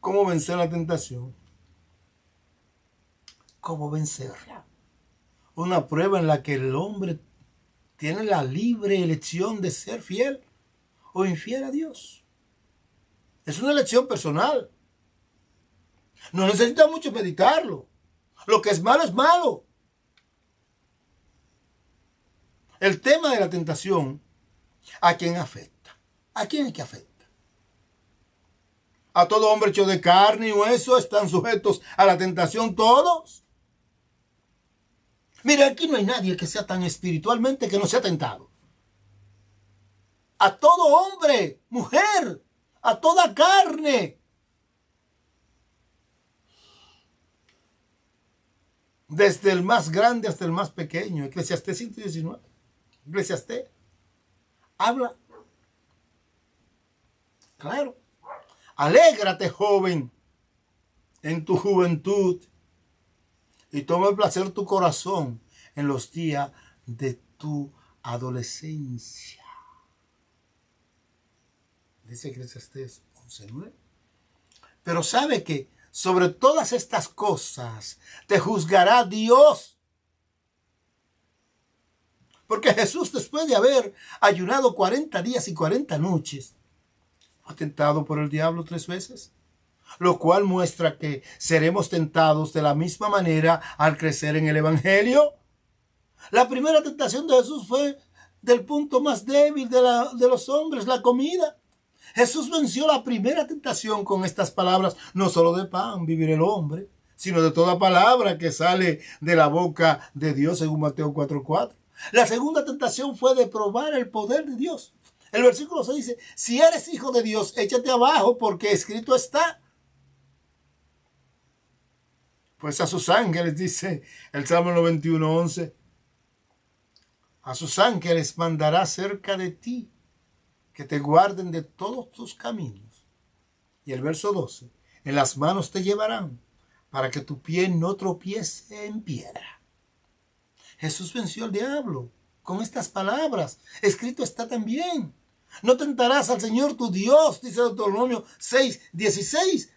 ¿Cómo vencer la tentación? ¿Cómo vencerla? Una prueba en la que el hombre tiene la libre elección de ser fiel o infiel a Dios. Es una elección personal. No necesita mucho meditarlo. Lo que es malo es malo. El tema de la tentación, ¿a quién afecta? ¿A quién es que afecta? ¿A todo hombre hecho de carne y hueso están sujetos a la tentación todos? Mira, aquí no hay nadie que sea tan espiritualmente que no sea tentado. A todo hombre, mujer, a toda carne. Desde el más grande hasta el más pequeño. Eclesiastés 119. Eclesiastés habla. Claro. Alégrate, joven, en tu juventud, y toma el placer tu corazón en los días de tu adolescencia. Dice Eclesiastés 11:9. Pero sabe que sobre todas estas cosas te juzgará Dios. Porque Jesús, después de haber ayunado 40 días y 40 noches, fue tentado por el diablo 3 veces. Lo cual muestra que seremos tentados de la misma manera al crecer en el Evangelio. La primera tentación de Jesús fue del punto más débil de los hombres, la comida. Jesús venció la primera tentación con estas palabras: no solo de pan vivirá el hombre, sino de toda palabra que sale de la boca de Dios, según Mateo 4:4. La segunda tentación fue de probar el poder de Dios. El versículo 6 dice: si eres hijo de Dios, échate abajo, porque escrito está. Pues a sus ángeles, dice el Salmo 91:11, a sus ángeles mandará cerca de ti, que te guarden de todos tus caminos. Y el verso 12, en las manos te llevarán, para que tu pie no tropiece en piedra. Jesús venció al diablo con estas palabras. Escrito está también: no tentarás al Señor tu Dios, dice Deuteronomio 6:16.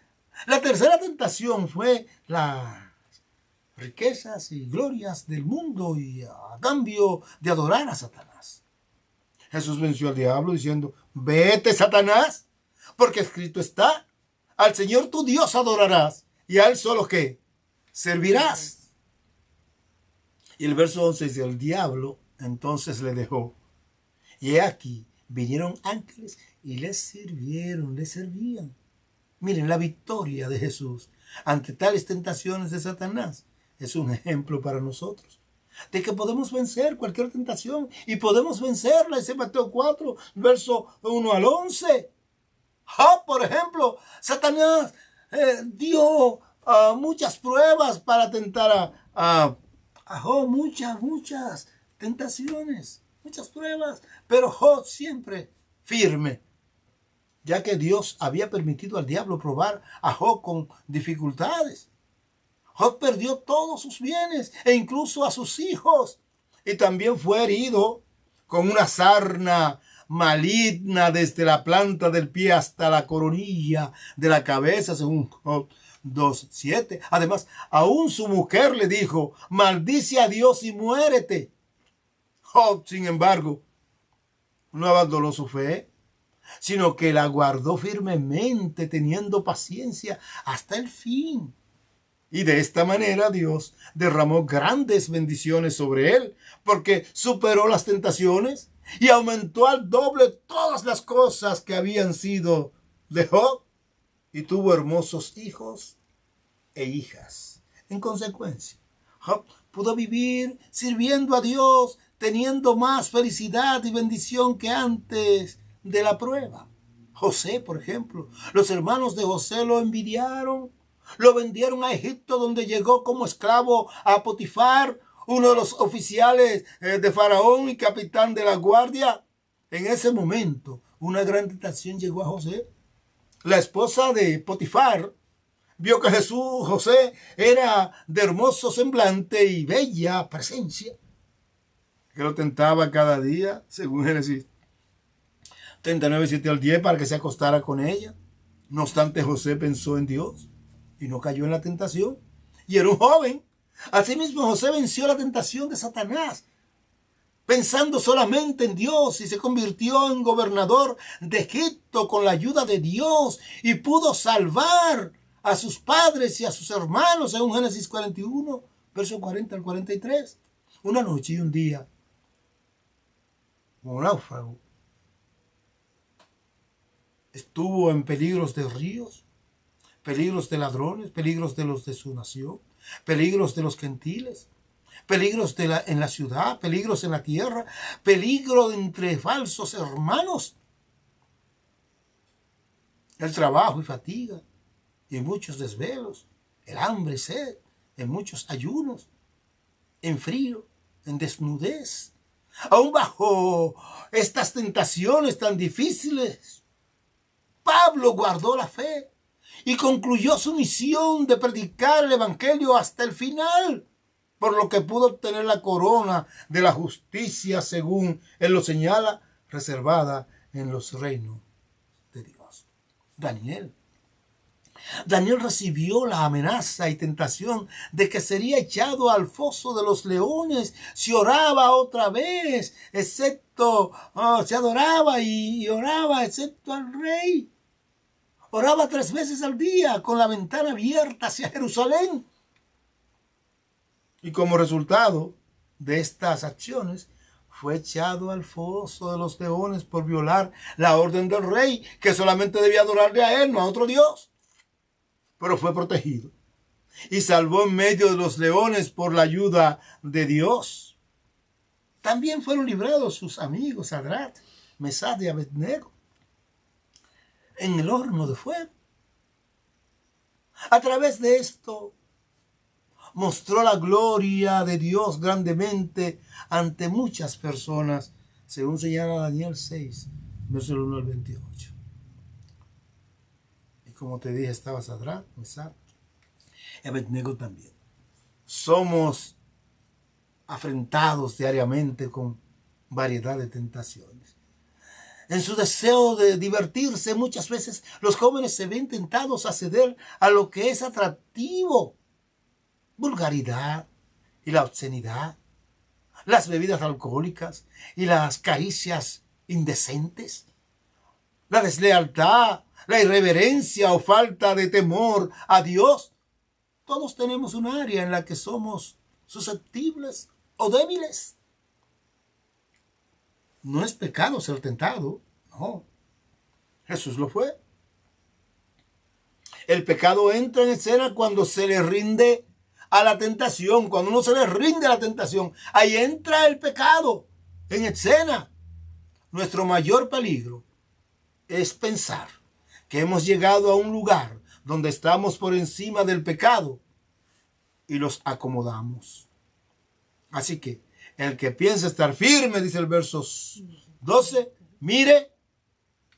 La tercera tentación fue las riquezas y glorias del mundo y a cambio de adorar a Satanás. Jesús venció al diablo diciendo: vete, Satanás, porque escrito está: al Señor tu Dios adorarás y a Él solo ¿qué? Servirás. Y el verso 11 dice: el diablo entonces le dejó. Y he aquí, vinieron ángeles y les servían. Miren, la victoria de Jesús ante tales tentaciones de Satanás es un ejemplo para nosotros de que podemos vencer cualquier tentación y podemos vencerla. Dice Mateo 4, verso 1 al 11. Job, por ejemplo, Satanás dio muchas pruebas para tentar a Job, muchas tentaciones, muchas pruebas, pero Job siempre firme, ya que Dios había permitido al diablo probar a Job con dificultades. Job perdió todos sus bienes e incluso a sus hijos, y también fue herido con una sarna maligna desde la planta del pie hasta la coronilla de la cabeza, según Job 2:7. Además, aún su mujer le dijo: maldice a Dios y muérete. Job, sin embargo, no abandonó su fe, sino que la guardó firmemente, teniendo paciencia hasta el fin. Y de esta manera Dios derramó grandes bendiciones sobre él, porque superó las tentaciones y aumentó al doble todas las cosas que habían sido de Job, y tuvo hermosos hijos e hijas. En consecuencia, Job pudo vivir sirviendo a Dios, teniendo más felicidad y bendición que antes de la prueba. José, por ejemplo, los hermanos de José lo envidiaron, lo vendieron a Egipto, donde llegó como esclavo a Potifar, uno de los oficiales de Faraón y capitán de la guardia. En ese momento, una gran tentación llegó a José. La esposa de Potifar vio que José era de hermoso semblante y bella presencia, que lo tentaba cada día, según Génesis 39:7 al 10, para que se acostara con ella. No obstante, José pensó en Dios y no cayó en la tentación, y era un joven. Asimismo, José venció la tentación de Satanás, pensando solamente en Dios, y se convirtió en gobernador de Egipto con la ayuda de Dios, y pudo salvar a sus padres y a sus hermanos, según Génesis 41, verso 40 al 43. Una noche y un día, como náufrago, estuvo en peligros de ríos, peligros de ladrones, peligros de los de su nación, peligros de los gentiles, peligros en la ciudad, peligros en la tierra, peligro entre falsos hermanos, el trabajo y fatiga, y muchos desvelos, el hambre y sed, en muchos ayunos, en frío, en desnudez. Aún bajo estas tentaciones tan difíciles, Pablo guardó la fe y concluyó su misión de predicar el evangelio hasta el final, por lo que pudo obtener la corona de la justicia, según él lo señala, reservada en los reinos de Dios. Daniel recibió la amenaza y tentación de que sería echado al foso de los leones si oraba otra vez, se adoraba y oraba, excepto al rey. Oraba 3 veces al día con la ventana abierta hacia Jerusalén. Y como resultado de estas acciones, fue echado al foso de los leones por violar la orden del rey, que solamente debía adorarle a él, no a otro Dios. Pero fue protegido y salvó en medio de los leones por la ayuda de Dios. También fueron librados sus amigos Sadrach, Mesach y Abednego en el horno de fuego. A través de esto mostró la gloria de Dios grandemente ante muchas personas, según señala Daniel 6, versos 1 al 28. como te dije, estaba Sadrach, Mesach y Abednego también. Somos afrentados diariamente con variedad de tentaciones. En su deseo de divertirse, muchas veces los jóvenes se ven tentados a ceder a lo que es atractivo. Vulgaridad y la obscenidad, las bebidas alcohólicas y las caricias indecentes, la deslealtad, la irreverencia o falta de temor a Dios. Todos tenemos un área en la que somos susceptibles o débiles. No es pecado ser tentado, no. Jesús lo fue. El pecado entra en escena cuando se le rinde a la tentación, cuando uno se le rinde a la tentación. Ahí entra el pecado en escena. Nuestro mayor peligro es pensar que hemos llegado a un lugar donde estamos por encima del pecado y los acomodamos. Así que el que piensa estar firme, dice el verso 12, mire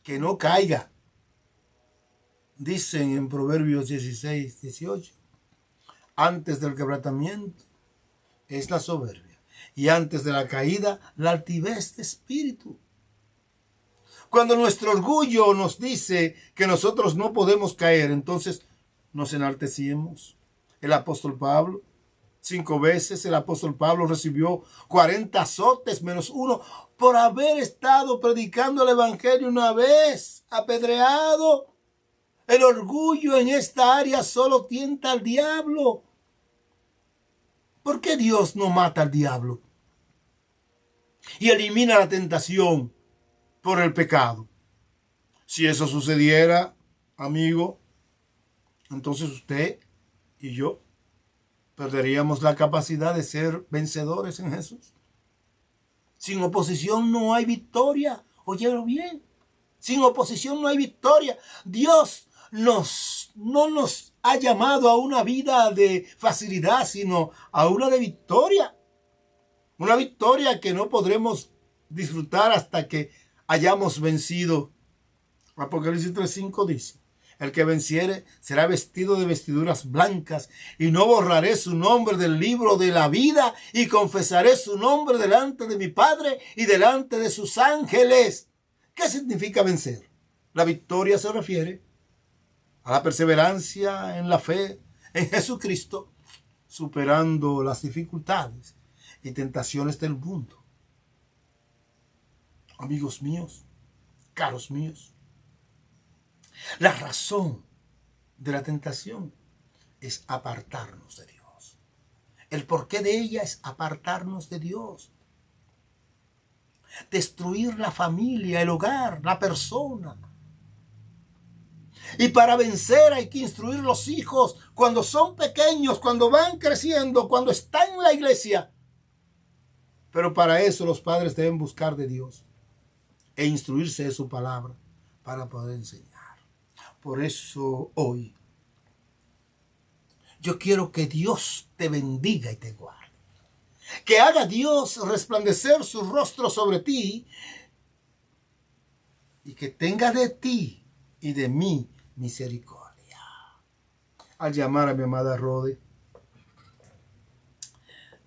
que no caiga. Dicen en Proverbios 16, 18, antes del quebrantamiento es la soberbia y antes de la caída la altivez de espíritu. Cuando nuestro orgullo nos dice que nosotros no podemos caer, entonces nos enaltecemos. El apóstol Pablo, 5 veces el apóstol Pablo recibió 40 azotes menos uno por haber estado predicando el evangelio una vez, apedreado. El orgullo en esta área solo tienta al diablo. ¿Por qué Dios no mata al diablo y elimina la tentación por el pecado? Si eso sucediera, amigo, entonces usted y yo perderíamos la capacidad de ser vencedores en Jesús. Sin oposición no hay victoria. Óyelo bien. Sin oposición no hay victoria. Dios no nos ha llamado a una vida de facilidad, sino a una de victoria. Una victoria que no podremos disfrutar hasta que hayamos vencido. Apocalipsis 3:5 dice: el que venciere será vestido de vestiduras blancas, y no borraré su nombre del libro de la vida, y confesaré su nombre delante de mi Padre y delante de sus ángeles. ¿Qué significa vencer? La victoria se refiere a la perseverancia en la fe en Jesucristo, superando las dificultades y tentaciones del mundo. Amigos míos, caros míos, la razón de la tentación es apartarnos de Dios. El porqué de ella es apartarnos de Dios. Destruir la familia, el hogar, la persona. Y para vencer hay que instruir los hijos cuando son pequeños, cuando van creciendo, cuando están en la iglesia. Pero para eso los padres deben buscar de Dios e instruirse de su palabra para poder enseñar. Por eso hoy yo quiero que Dios te bendiga y te guarde. Que haga Dios resplandecer su rostro sobre ti y que tenga de ti y de mí misericordia. Al llamar a mi amada Rode,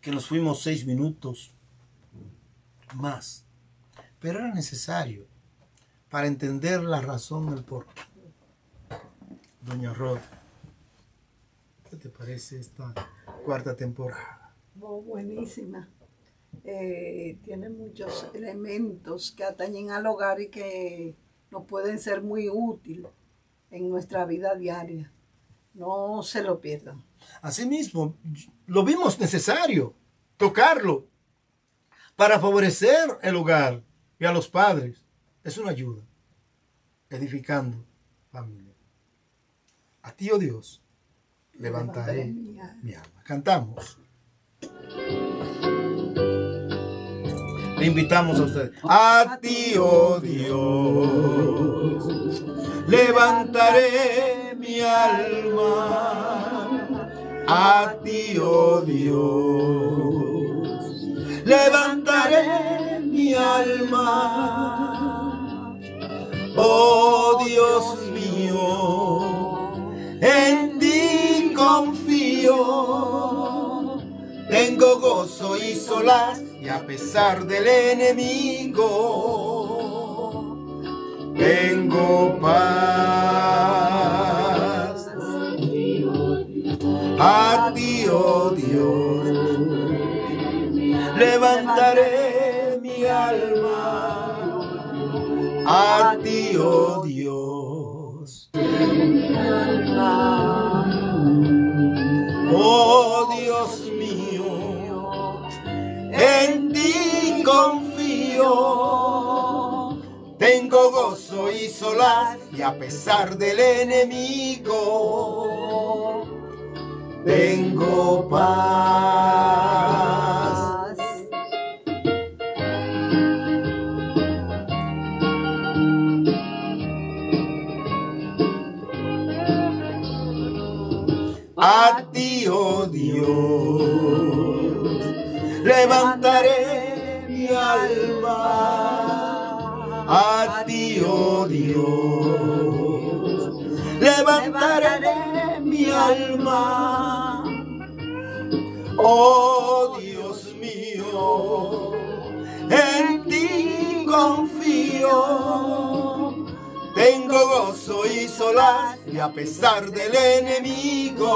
que nos fuimos 6 minutos más, pero era necesario para entender la razón del porqué. Doña Rode, ¿qué te parece esta 4ª temporada? Oh, buenísima. Tiene muchos elementos que atañen al hogar y que nos pueden ser muy útiles en nuestra vida diaria. No se lo pierdan. Asimismo, lo vimos necesario tocarlo para favorecer el hogar y a los padres. Es una ayuda, edificando familia. A ti, oh Dios, levantaré mi alma. Cantamos. Le invitamos a ustedes. A ti, oh Dios, levantaré mi alma. A ti, oh Dios, levantaré mi alma. Oh Dios mío, Tengo gozo y solaz y a pesar del enemigo, tengo paz. A ti, oh Dios, levantaré mi alma. A ti, oh Dios. Oh Dios mío, en ti confío. Tengo gozo y solaz y a pesar del enemigo, tengo paz. A ti, oh Dios, levantaré mi alma. A ti, oh Dios, levantaré mi alma. Oh Dios mío, en ti confío. Tengo gozo y solaz y a pesar del enemigo,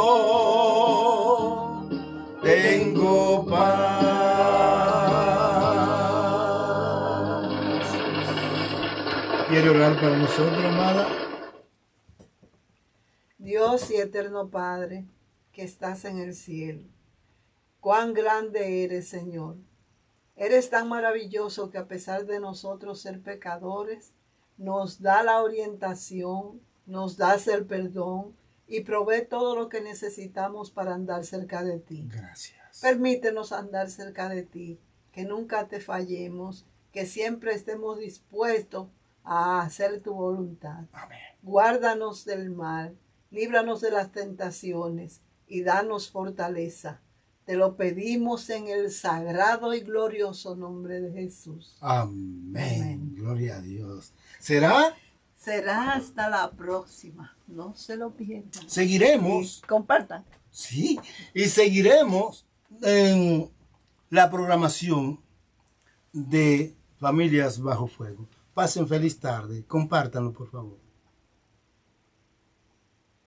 tengo paz. ¿Quiere orar para nosotros, amada? Dios y eterno Padre, que estás en el cielo, cuán grande eres, Señor. Eres tan maravilloso que a pesar de nosotros ser pecadores, nos da la orientación, nos das el perdón y provee todo lo que necesitamos para andar cerca de ti. Gracias. Permítenos andar cerca de ti, que nunca te fallemos, que siempre estemos dispuestos a hacer tu voluntad. Amén. Guárdanos del mal, líbranos de las tentaciones y danos fortaleza. Te lo pedimos en el sagrado y glorioso nombre de Jesús. Amén. Amén. Gloria a Dios. ¿Será? Será hasta la próxima. No se lo pierdan. Seguiremos. Y compartan. Sí, y seguiremos en la programación de Familias Bajo Fuego. Pasen feliz tarde. Compártanlo, por favor.